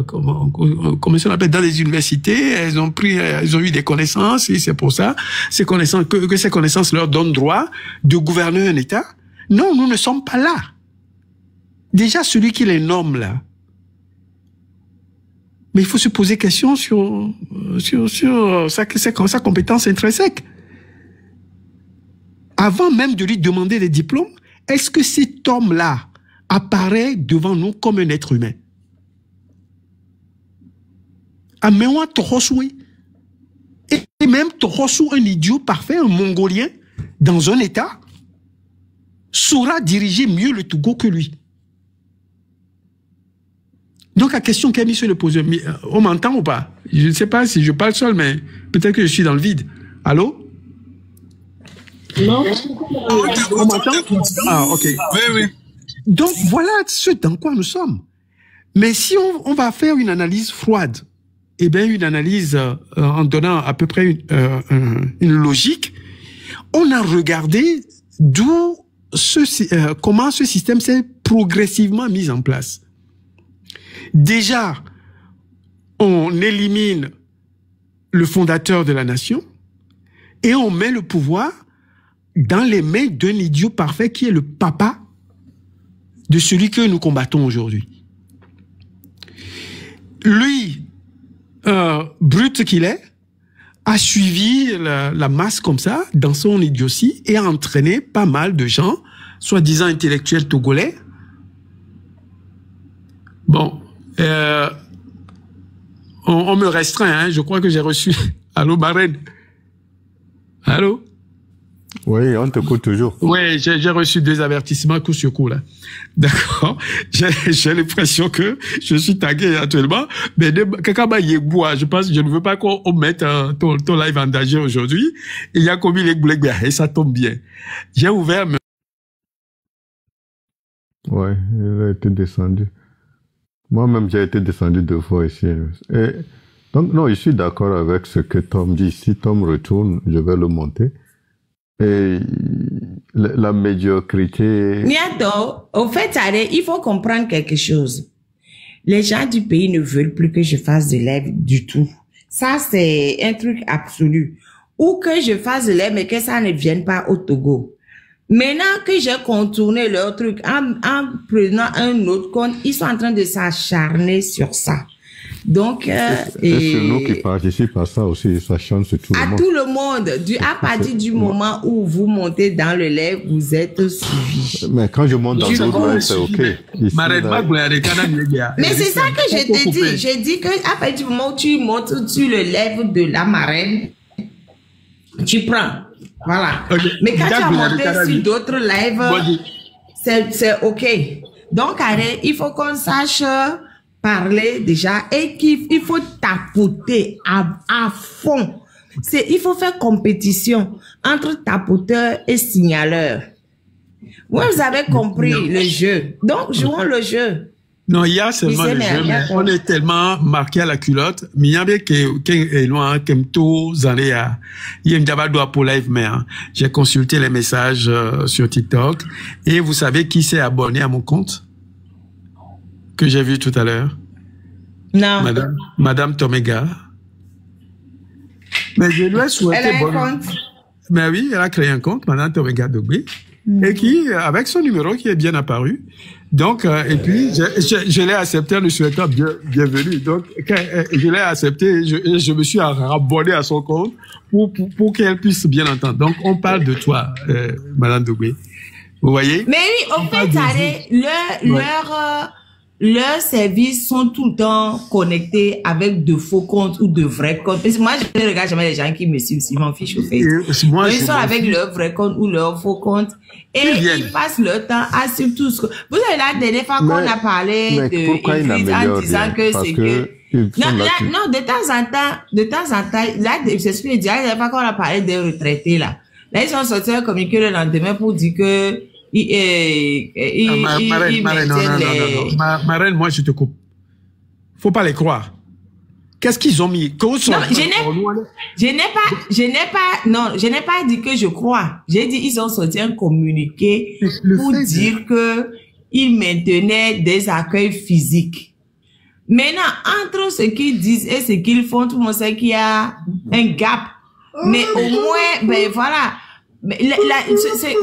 comment ça s'appelle, dans les universités, elles ont eu des connaissances, et c'est pour ça, que ces connaissances leur donnent droit de gouverner un État. Non, nous ne sommes pas là. Déjà, celui qui les nomme là, mais il faut se poser question sur sa compétence intrinsèque. Avant même de lui demander des diplômes, est-ce que cet homme-là apparaît devant nous comme un être humain? Et même Torosu, un idiot parfait, un Mongolien, dans un État, saura diriger mieux le Togo que lui. Donc la question qu'Ami se le pose, on m'entend ou pas? Je ne sais pas si je parle seul, mais peut-être que je suis dans le vide. Allô? Non. On m'entend? Ah, ok. Oui, oui. Donc voilà ce dans quoi nous sommes. Mais si on va faire une analyse froide, eh bien une analyse en donnant à peu près une logique, on a regardé d'où comment ce système s'est progressivement mis en place. Déjà, on élimine le fondateur de la nation et on met le pouvoir dans les mains d'un idiot parfait qui est le papa de celui que nous combattons aujourd'hui. Lui, brut qu'il est, a suivi la masse comme ça, dans son idiotie, et a entraîné pas mal de gens, soi-disant intellectuels togolais. Bon, on me restreint, hein, je crois que j'ai reçu... Allô, Marraine? Allô? Oui, on te coûte toujours. Oui, j'ai reçu 2 avertissements coup sur coup, là. D'accord? J'ai l'impression que je suis tagué actuellement, mais je pense, je ne veux pas qu'on mette ton live en danger aujourd'hui. Il y a commis les blagues, et ça tombe bien. J'ai ouvert, mais... Ouais, il a été descendu. Moi-même, j'ai été descendu 2 fois ici. Et, donc, non, je suis d'accord avec ce que Tom dit. Si Tom retourne, je vais le monter. Et la médiocrité... Niato, au fait, il faut comprendre quelque chose. Les gens du pays ne veulent plus que je fasse de live du tout. Ça, c'est un truc absolu. Ou que je fasse de live, mais que ça ne vienne pas au Togo. Maintenant que j'ai contourné leur truc en prenant un autre compte, ils sont en train de s'acharner sur ça. Donc, c'est sur nous qui participent à ça aussi, ça change sur tout le monde. À tout le monde. À partir du moment où vous montez dans le live, vous êtes suivi. Mais quand je monte dans l'autre live, c'est OK. Mais c'est ça que je te dis. J'ai dit que à partir du moment où tu montes sur le live de la marraine, tu prends. Voilà. Okay. Mais quand tu as monté sur d'autres lives, c'est OK. Donc, il faut qu'on sache parler déjà et qu'il faut tapoter à fond. Il faut faire compétition entre tapoteur et signaleur. Vous avez compris le jeu. Donc, jouons le jeu. Non, il y a seulement le jeu, mais on est tellement marqué à la culotte. Mais il y a bien que loin, pour live, mais j'ai consulté les messages sur TikTok et vous savez qui s'est abonné à mon compte que j'ai vu tout à l'heure? Non. Madame Tomega. Mais je lui ai souhaité elle a un compte. Mais oui, elle a créé un compte, Madame Tomega Dogbe, et qui, avec son numéro qui est bien apparu. Donc, et puis, je l'ai accepté en lui souhaitant bienvenue. Donc, quand je l'ai accepté, je me suis abonné à son compte pour qu'elle puisse bien entendre. Donc, on parle de toi, Madame Dogbe. Vous voyez? Mais oui, au fait, leurs services sont tout le temps connectés avec de faux comptes ou de vrais comptes. Parce que moi, je ne regarde jamais les gens qui me suivent, ils m'en fichent au fait. Ils sont avec leur vrai compte ou leur faux compte. Et ils passent leur temps à suivre tout ce que... Vous savez, la dernière fois qu'on a parlé de... en disant que c'est que... Non, de temps en temps, là, c'est ce que je dis, la dernière fois qu'on a parlé des retraités, là. Là, ils sont sortis un communiqué le lendemain pour dire que Marraine, moi je te coupe. Faut pas les croire. Qu'est-ce qu'ils ont mis? Non, je n'ai pas dit que je crois. J'ai dit ils ont sorti un communiqué pour dire que ils maintenaient des accueils physiques. Maintenant, entre ce qu'ils disent et ce qu'ils font, tout le monde sait qu'il y a un gap. Mais au moins, ben voilà. Mais tu sais,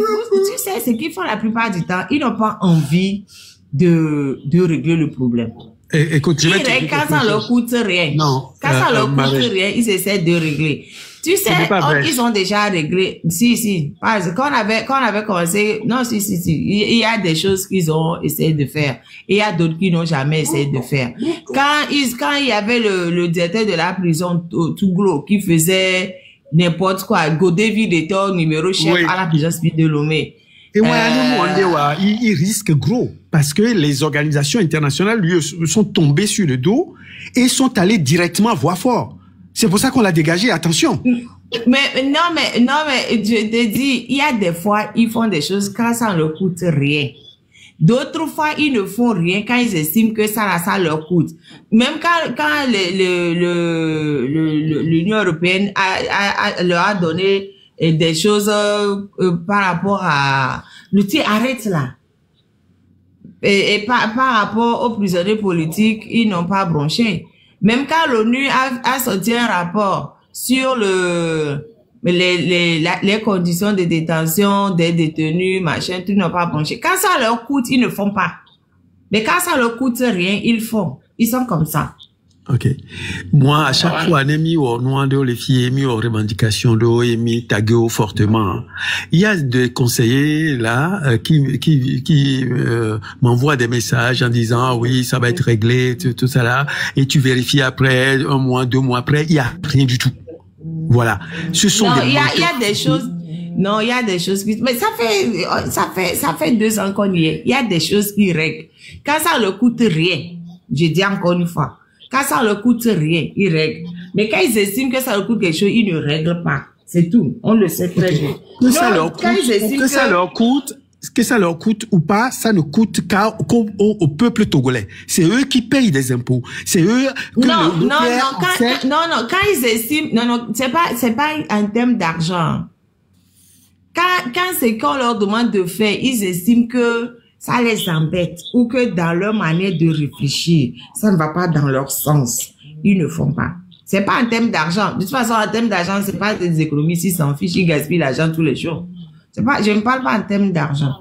ce qu'ils font la plupart du temps, ils n'ont pas envie de régler le problème. Écoute, quand ça leur coûte rien. Non. Quand ça leur coûte rien, ils essaient de régler. Tu sais, ils ont déjà réglé. Si. Quand on avait commencé, non, si. Il y a des choses qu'ils ont essayé de faire. Et il y a d'autres qui n'ont jamais essayé de faire. Quand il y avait le directeur de la prison, Touglo, qui faisait n'importe quoi, Godevi était au numéro chef à la prison de Lomé. Et il risque gros parce que les organisations internationales lui sont tombées sur le dos et sont allées directement voir fort. C'est pour ça qu'on l'a dégagé. Attention. Mais non, mais je te dis, il y a des fois ils font des choses quand ça ne leur coûte rien. D'autres fois, ils ne font rien quand ils estiment que ça leur coûte. Même quand l'Union européenne leur a donné des choses par rapport à... arrête là. Et par rapport aux prisonniers politiques, ils n'ont pas bronché. Même quand l'ONU a sorti un rapport sur les conditions de détention des détenus, machin, tout n'ont pas bronché. Quand ça leur coûte, ils ne font pas. Mais quand ça leur coûte rien, ils font. Ils sont comme ça. Ok. Moi, à chaque fois, on a mis au noir de les filles, mis aux revendications d'eau, et mis tagué fortement. Il y a des conseillers, là, qui m'envoient des messages en disant, oui, ça va être réglé, tout ça là, et tu vérifies après, 1 mois, 2 mois après, il y a rien du tout. Voilà. Ce sont il y a des choses, Non, il y a des choses qui... Mais ça fait 2 ans qu'on y est. Il y a des choses qui règlent. Quand ça ne coûte rien, je dis encore une fois, quand ça ne coûte rien, ils règlent. Mais quand ils estiment que ça leur coûte quelque chose, ils ne règlent pas. C'est tout. On le sait très bien. Que ça leur coûte ou pas, ça ne coûte qu'au peuple togolais. C'est eux qui payent des impôts. C'est eux que quand ils estiment, c'est pas en termes d'argent. Quand c'est qu'on leur demande de faire, ils estiment que ça les embête ou que dans leur manière de réfléchir, ça ne va pas dans leur sens. Ils ne font pas. C'est pas en termes d'argent. De toute façon, en termes d'argent, c'est pas des économistes, ils s'en fichent, ils gaspillent l'argent tous les jours. Je ne parle pas en termes d'argent.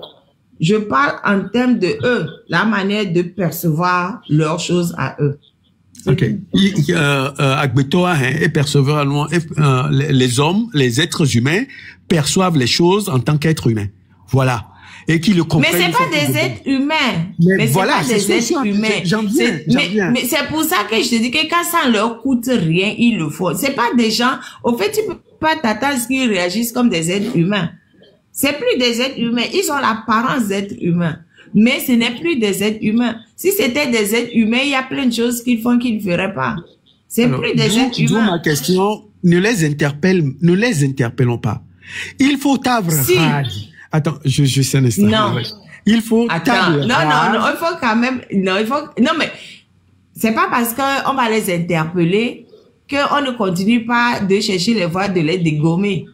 Je parle en termes de eux, la manière de percevoir leurs choses à eux. Ok. Agbetoa et percevoir les hommes, les êtres humains perçoivent les choses en tant qu'êtres humains. Voilà. Et qui le comprennent. Mais c'est pas des êtres humains. Mais voilà, c'est pas des êtres humains. J'en viens. Mais c'est pour ça que je te dis que quand ça leur coûte rien, ils le font. C'est pas des gens, au fait, tu peux pas t'attendre à ce qu'ils réagissent comme des êtres humains. C'est plus des êtres humains. Ils ont l'apparence d'êtres humains. Mais ce n'est plus des êtres humains. Si c'était des êtres humains, il y a plein de choses qu'ils font qu'ils ne feraient pas. C'est plus des êtres humains. Ma question, ne les interpellons pas. Il faut table rase. Attends, je sais un instant. Non. Il faut table rase. Non, il faut quand même, non, mais c'est pas parce qu'on va les interpeller qu'on ne continue pas de chercher les voies de les dégommer.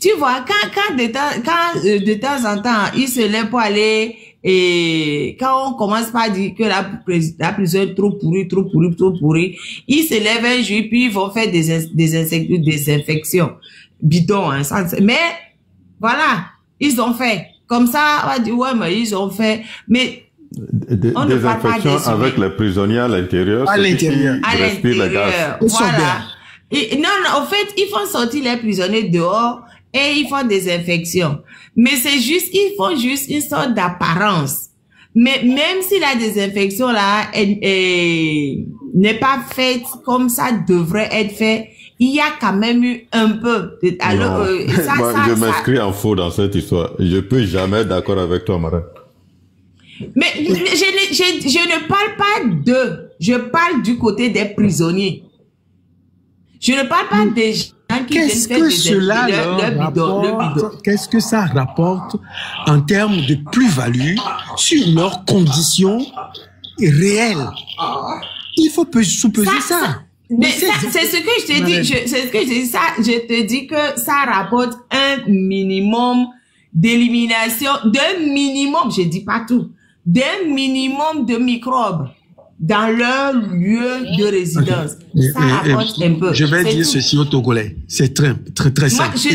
Tu vois, quand de temps en temps, ils se lèvent pour aller, et quand on commence par dire que la prison est trop pourrie, ils se lèvent un jour, puis ils vont faire des infections bidons, hein, mais, voilà, ils ont fait. Comme ça, on va dire, ouais, mais ils ont fait, mais, des infections avec les prisonniers à l'intérieur. À l'intérieur. Voilà. Non, en fait, ils font sortir les prisonniers dehors, et ils font des infections. Mais c'est juste, ils font juste une sorte d'apparence. Mais même si la désinfection là n'est pas faite comme ça devrait être fait, il y a quand même eu un peu. Alors, je m'inscris en faux dans cette histoire. Je peux jamais être d'accord avec toi, Marin. Mais je ne parle pas d'eux. Je parle du côté des prisonniers. Je ne parle pas des gens qui qu'est-ce que cela qu'est-ce que ça rapporte en termes de plus-value sur leurs conditions réelles? Il faut sous-peser ça. Mais c'est ce que je te dis. C'est ce que je dis. Ça, je te dis que ça rapporte un minimum d'élimination, d'un minimum, je dis pas tout, d'un minimum de microbes dans leur lieu de résidence. Ça rapporte un peu. Je vais dire ceci aux Togolais. C'est très simple. Je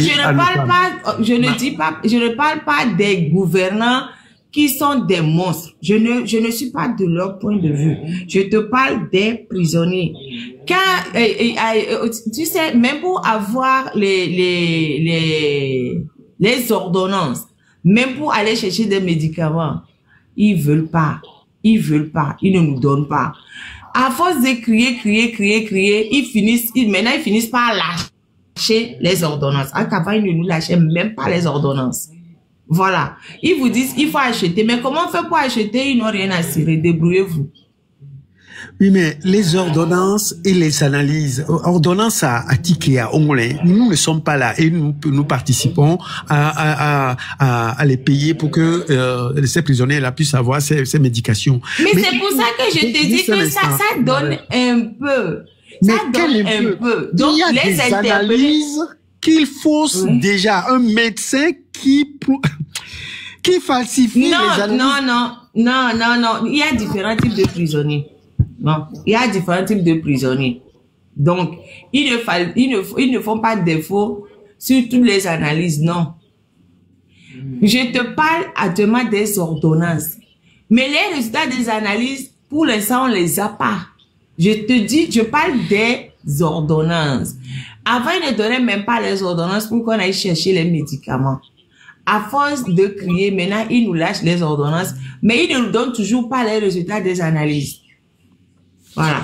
ne parle pas des gouvernants qui sont des monstres. Je ne suis pas de leur point de vue. Je te parle des prisonniers. Quand, tu sais, même pour avoir les ordonnances, même pour aller chercher des médicaments, ils veulent pas. Ils veulent pas. Ils ne nous donnent pas. À force de crier, maintenant ils finissent par lâcher les ordonnances. Avant, ils ne nous lâchaient même pas les ordonnances. Voilà. Ils vous disent, il faut acheter. Mais comment on fait pour acheter? Ils n'ont rien à cirer. Débrouillez-vous. Oui, mais les ordonnances et les analyses, ordonnances à Tikea, Ongolais, nous ne sommes pas là et nous participons à les payer pour que ces prisonniers là puissent avoir ces médications. Mais c'est pour ça que je te dis que ça donne un peu. Ça donne un peu. Donc, il y a des analyses qu'il faut déjà un médecin qui falsifie les analyses. Non. Il y a différents types de prisonniers. Non, il y a différents types de prisonniers. Donc, ils ne font pas de défaut sur toutes les analyses, non. Je te parle actuellement des ordonnances. Mais les résultats des analyses, pour l'instant, on les a pas. Je parle des ordonnances. Avant, ils ne donnaient même pas les ordonnances pour qu'on aille chercher les médicaments. À force de crier, maintenant, ils nous lâchent les ordonnances, mais ils ne nous donnent toujours pas les résultats des analyses. Voilà.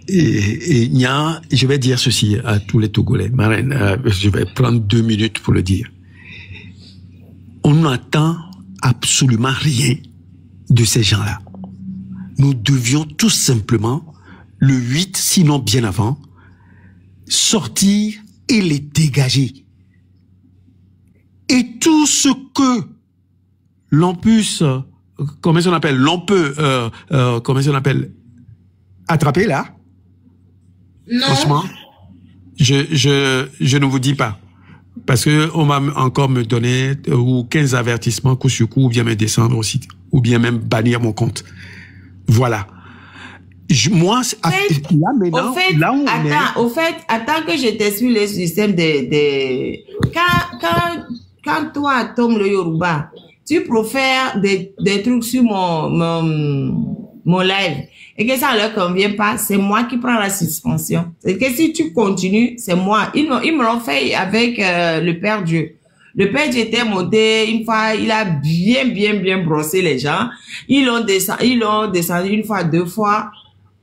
Et je vais dire ceci à tous les Togolais. Marraine, je vais prendre 2 minutes pour le dire. On n'attend absolument rien de ces gens-là. Nous devions tout simplement, le 8, sinon bien avant, sortir et les dégager. Et tout ce que l'on puisse, comment on appelle, attraper là, Non. franchement, je ne vous dis pas. Parce que on va encore me donner ou 15 avertissements coup sur coup, ou bien me descendre aussi, ou bien même bannir mon compte. Voilà. Moi, là maintenant, là où on est... Au fait, attends que je t'explique le système des... Quand toi, Tom le Yoruba, tu profères des trucs sur mon live et que ça ne leur convient pas, c'est moi qui prends la suspension. C'est que si tu continues, c'est moi. Ils me l'ont fait avec le Père Dieu. Le Père Dieu était monté une fois, il a bien brossé les gens. Ils l'ont descendu une fois, 2 fois.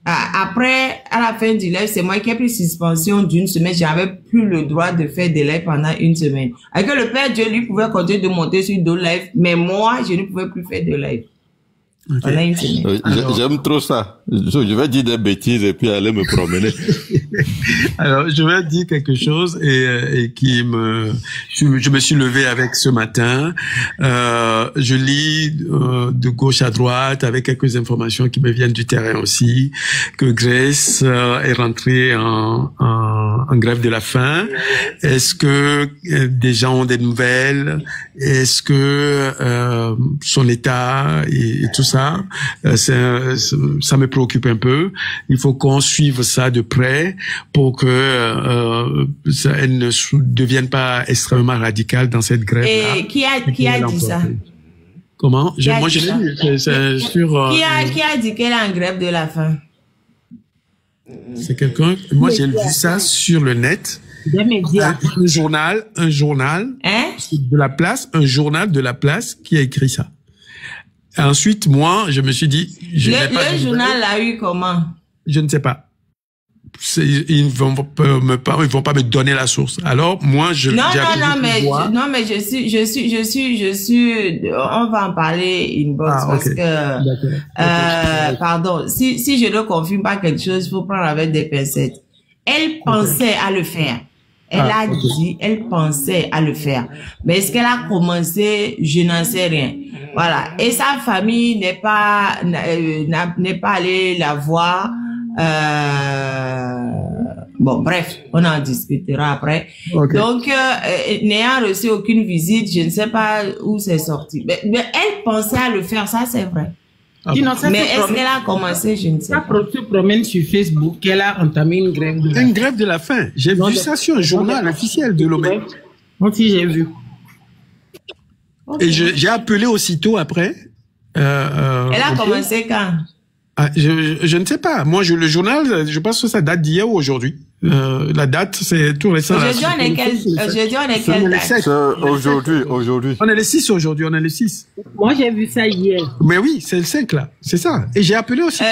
Après, à la fin du live, c'est moi qui ai pris suspension d'1 semaine. J'avais plus le droit de faire des lives pendant 1 semaine. Avec le Père Dieu, lui, pouvait continuer de monter sur d'autres lives, mais moi, je ne pouvais plus faire de live. Pendant 1 semaine. J'aime trop ça. Je vais dire des bêtises et puis aller me promener. Alors, je vais dire quelque chose et je me suis levé avec ce matin. Je lis de gauche à droite avec quelques informations qui me viennent du terrain aussi, que Grace est rentrée en grève de la faim. Est-ce que des gens ont des nouvelles? Est-ce que son état et tout ça, ça me préoccupe un peu. Il faut qu'on suive ça de près pour que elle ne devienne pas extrêmement radicale dans cette grève-là. Et qui a dit ça? Comment? Moi, je l'ai lu. C'est sur... Qui a dit qu'elle est en grève de la faim? C'est quelqu'un... Moi, j'ai vu ça sur le net. Un journal de la place, un journal de la place qui a écrit ça. Ensuite, moi, je me suis dit... Le journal l'a eu comment? Je ne sais pas. Ils vont pas me donner la source. Alors, moi, je... Non, mais je suis, on va en parler inbox parce que, pardon, si je ne confirme pas quelque chose, il faut prendre avec des pincettes. Elle pensait à le faire. Elle pensait à le faire. Mais est-ce qu'elle a commencé? Je n'en sais rien. Voilà. Et sa famille n'est pas allée la voir. Bon, bref, on en discutera après. Okay. Donc, n'ayant reçu aucune visite, je ne sais pas où c'est sorti. Mais elle pensait à le faire, ça c'est vrai. Mais est-ce qu'elle a commencé? Je ne sais pas. Ça se promène sur Facebook qu'elle a entamé une grève de la faim. Une grève de la faim. J'ai vu ça sur un journal officiel de Lomé. Moi aussi, j'ai vu. Et j'ai appelé aussitôt après. Elle a commencé quand? Je ne sais pas. Moi, le journal, je pense que ça date d'hier ou aujourd'hui. La date, c'est tout récent. Aujourd'hui, on est quelle date? Aujourd'hui. On est le 6 aujourd'hui, on est le 6. Moi, j'ai vu ça hier. Mais oui, c'est le 5 là. C'est ça. Et j'ai appelé aussi.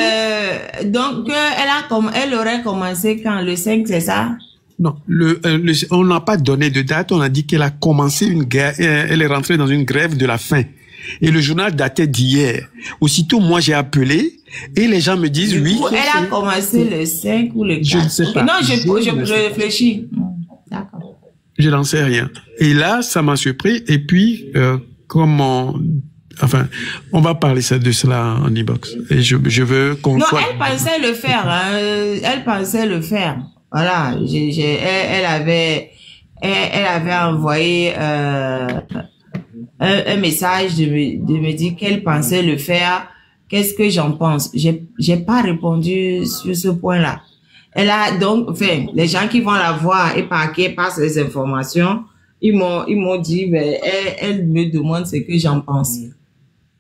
Donc, elle aurait commencé quand? Le 5, c'est ça? Non, on n'a pas donné de date. On a dit qu'elle a commencé une guerre. Elle est rentrée dans une grève de la faim. Et le journal datait d'hier. Aussitôt, moi, j'ai appelé et les gens me disent oui. Elle a commencé le 5 ou le 4. Je ne sais pas. Non, je réfléchis. D'accord. Je n'en sais rien. Et là, ça m'a surpris. Et puis, on va parler de cela en e-box. Et je veux qu'on soit... Non, elle pensait le faire. Hein. Elle pensait le faire. Voilà. Elle avait envoyé... un message de me dire qu'elle pensait le faire. Qu'est-ce que j'en pense? J'ai pas répondu sur ce point-là. Elle a donc, les gens qui vont la voir et par qui elle passe les informations, ils m'ont dit, ben, elle me demande ce que j'en pense.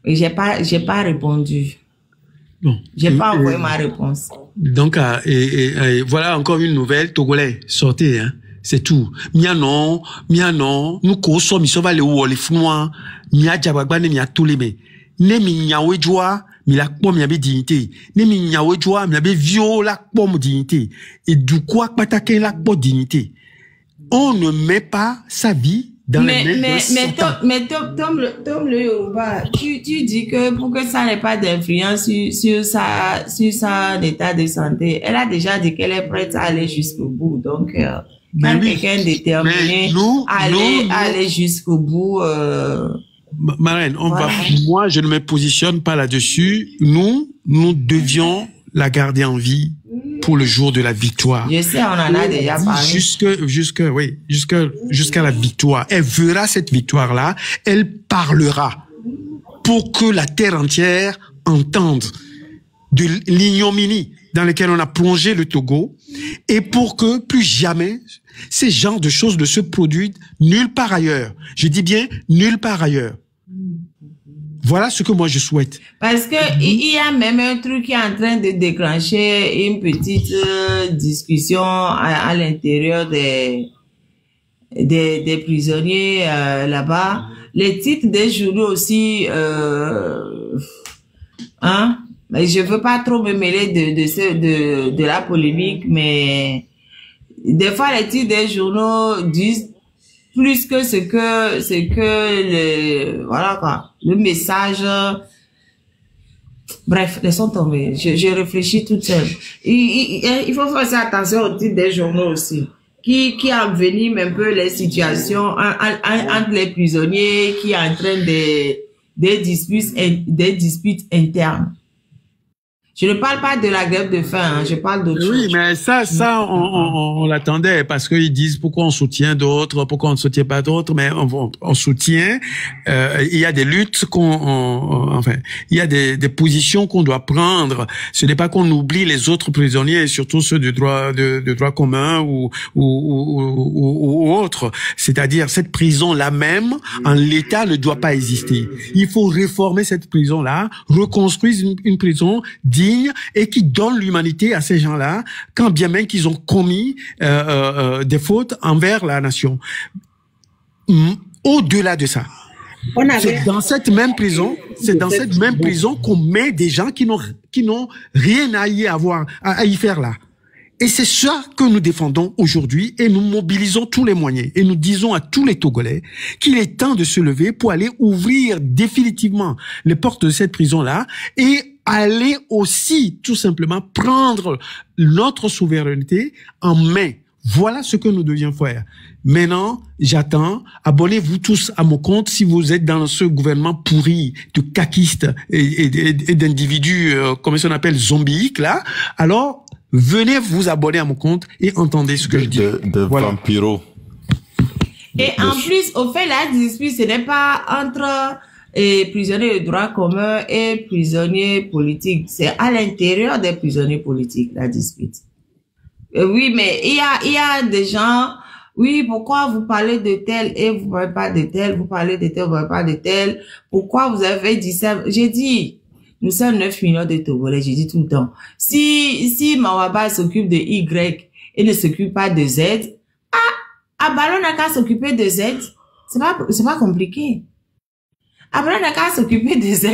Et j'ai pas répondu. Bon. J'ai pas envoyé ma réponse. Donc, voilà encore une nouvelle. Togolais, sortez, hein. C'est tout. Mia non, nous koso mi sova le wo le funwa, mia jabagba ne mia toleme. Ne mi nyawe joa, mais la pomme y avait dignité. Ne mi nyawe joie, mais y avait viol la pomme dignité. Et du quoi pataquin la pomme dignité. On ne met pas sa vie dans les mains de Satan. Mais Tom le Yoruba, tu dis que pour que ça n'ait pas d'influence sur son état de santé, elle a déjà dit qu'elle est prête à aller jusqu'au bout. Donc, quand quelqu'un est déterminé à aller jusqu'au bout, Marraine, moi, je ne me positionne pas là-dessus. Nous devions la garder en vie pour le jour de la victoire. Je sais, on en a déjà parlé. Jusqu'à la victoire. Elle verra cette victoire-là. Elle parlera pour que la terre entière entende de l'ignominie dans laquelle on a plongé le Togo et pour que plus jamais ces genres de choses ne se produisent nulle part ailleurs. Je dis bien nulle part ailleurs. Voilà ce que moi je souhaite. Parce que il y a même un truc qui est en train de déclencher une petite discussion à l'intérieur des prisonniers là-bas. Les titres des journaux aussi, mais je veux pas trop me mêler de la polémique, mais des fois les titres des journaux disent plus que ce que voilà quoi, le message. Bref, laissons tomber. Je réfléchis toute seule. Il faut faire attention aux titres des journaux aussi, qui enveniment un peu les situations entre les prisonniers, qui entraînent des disputes internes. Je ne parle pas de la grève de faim, je parle d'autre chose. Oui, mais ça, on l'attendait parce qu'ils disent pourquoi on soutient d'autres, pourquoi on ne soutient pas d'autres, mais on soutient. Il y a des luttes il y a des positions qu'on doit prendre. Ce n'est pas qu'on oublie les autres prisonniers, surtout ceux de droit commun ou autres. C'est-à-dire cette prison-là même, en l'état, ne doit pas exister. Il faut réformer cette prison-là, reconstruire une prison digne et qui donne l'humanité à ces gens-là, quand bien même qu'ils ont commis des fautes envers la nation. Au-delà de ça, c'est dans cette même prison, qu'on met des gens qui n'ont rien à y faire là. Et c'est ça que nous défendons aujourd'hui et nous mobilisons tous les moyens. Et nous disons à tous les Togolais qu'il est temps de se lever pour aller ouvrir définitivement les portes de cette prison-là et aller aussi tout simplement prendre notre souveraineté en main. Voilà ce que nous devions faire. Maintenant, j'attends. Abonnez-vous tous à mon compte si vous êtes dans ce gouvernement pourri de caquistes et d'individus, comme on appelle zombies là. Alors, venez vous abonner à mon compte et entendez ce que je dis. Voilà. Vampiro. Et en plus, au fait, la dispute, ce n'est pas entre prisonniers de droit commun et prisonniers politiques. C'est à l'intérieur des prisonniers politiques, la dispute. Oui, mais il y a des gens, oui, pourquoi vous parlez de tel et vous parlez pas de tel, vous parlez de tel, vous parlez pas de tel, pourquoi vous avez dit ça? J'ai dit, nous sommes 9 millions de Togolais, j'ai dit tout le temps. Si Mawaba s'occupe de Y et ne s'occupe pas de Z, Abalo n'a qu'à s'occuper de Z. C'est pas compliqué. Abalo n'a qu'à s'occuper de Z.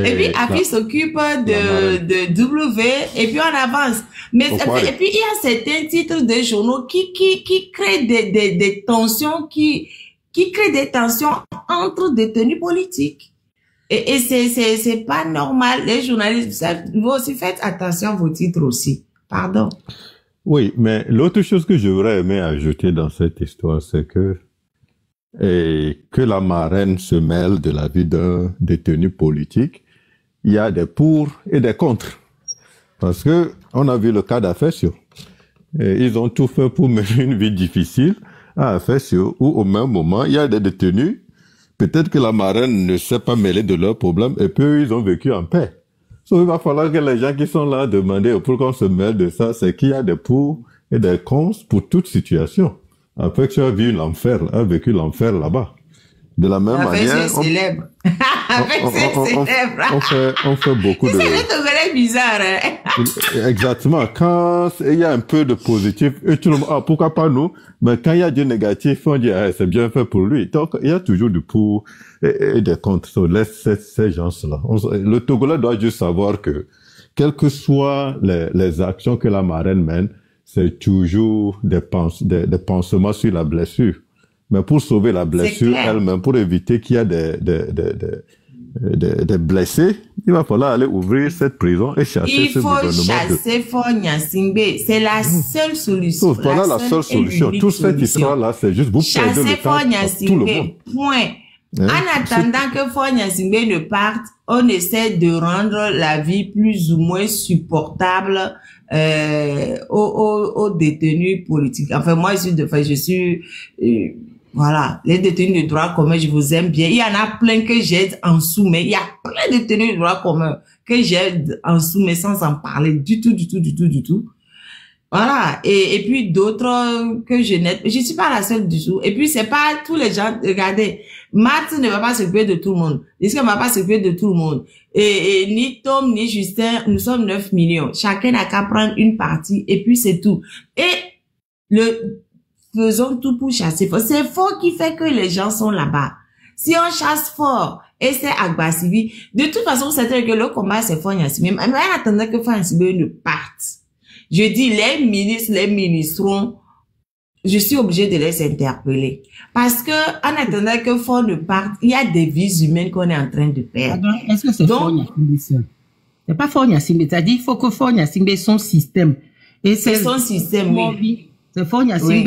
Et puis, Afi s'occupe de W. Et puis, on avance. Mais, et puis, il y a certains titres de journaux qui créent des tensions, qui créent des tensions entre détenus politiques. Et c'est pas normal. Les journalistes, vous aussi faites attention à vos titres aussi. Pardon. Oui, mais l'autre chose que j'aurais aimé ajouter dans cette histoire, c'est que la marraine se mêle de la vie d'un détenu politique. Il y a des pour et des contre. Parce que on a vu le cas d'Afessio. Ils ont tout fait pour mener une vie difficile à Afessio, où au même moment, il y a des détenus. Peut-être que la marraine ne s'est pas mêlée de leurs problèmes et puis ils ont vécu en paix. Donc, il va falloir que les gens qui sont là demandent pourquoi on se mêle de ça. C'est qu'il y a des pour et des contre pour toute situation. Après que tu as vécu l'enfer là-bas. De la même manière, c'est célèbre. on fait beaucoup de... C'est le Togolais bizarre. Hein? Exactement. Quand il y a un peu de positif, et tout le monde, pourquoi pas nous? Mais quand il y a du négatif, on dit, c'est bien fait pour lui. Donc, il y a toujours du pour et des contre. So, laisse ces gens-là. Le Togolais doit juste savoir que, quelles que soient les actions que la marraine mène, c'est toujours des pansements sur la blessure. Mais pour sauver la blessure elle-même, pour éviter qu'il y ait des blessés, il va falloir aller ouvrir cette prison et chasser ce gouvernement. Il faut chasser Faure Gnassingbé. C'est la seule solution. Voilà la seule solution. Toute cette histoire-là, c'est juste vous perdez le temps à tout le monde. Point. En attendant que Faure Gnassingbé ne parte, on essaie de rendre la vie plus ou moins supportable aux détenus politiques. Enfin, moi, je suis voilà, les détenus de droit commun, je vous aime bien. Il y en a plein que j'aide en sous, mais il y a plein de détenus de droit commun que j'aide en sous, mais sans en parler du tout. Voilà. Et puis d'autres que je n'aide. Je suis pas la seule du tout. Et puis c'est pas tous les gens. Regardez, Marthe ne va pas s'occuper de tout le monde. Est-ce ne va pas s'occuper de tout le monde? Et ni Tom, ni Justin, nous sommes 9 millions. Chacun n'a qu'à prendre une partie et puis c'est tout. Et faisons tout pour chasser Faure. C'est Faure qui fait que les gens sont là-bas. Si on chasse Faure et c'est Agbassibi, de toute façon, c'est que le combat c'est Faure Gnassingbé. Mais en attendant que Faure Gnassingbé ne parte, je dis les ministres, les ministrons, je suis obligée de les interpeller. Parce que, en attendant que Faure ne parte, il y a des vies humaines qu'on est en train de perdre. Est-ce que c'est Faure Gnassingbé seul? C'est pas Faure Gnassingbé. C'est-à-dire, il faut que Faure Gnassingbé ait son système. Et c'est son système, oui. C'est Faure Gnassingbé.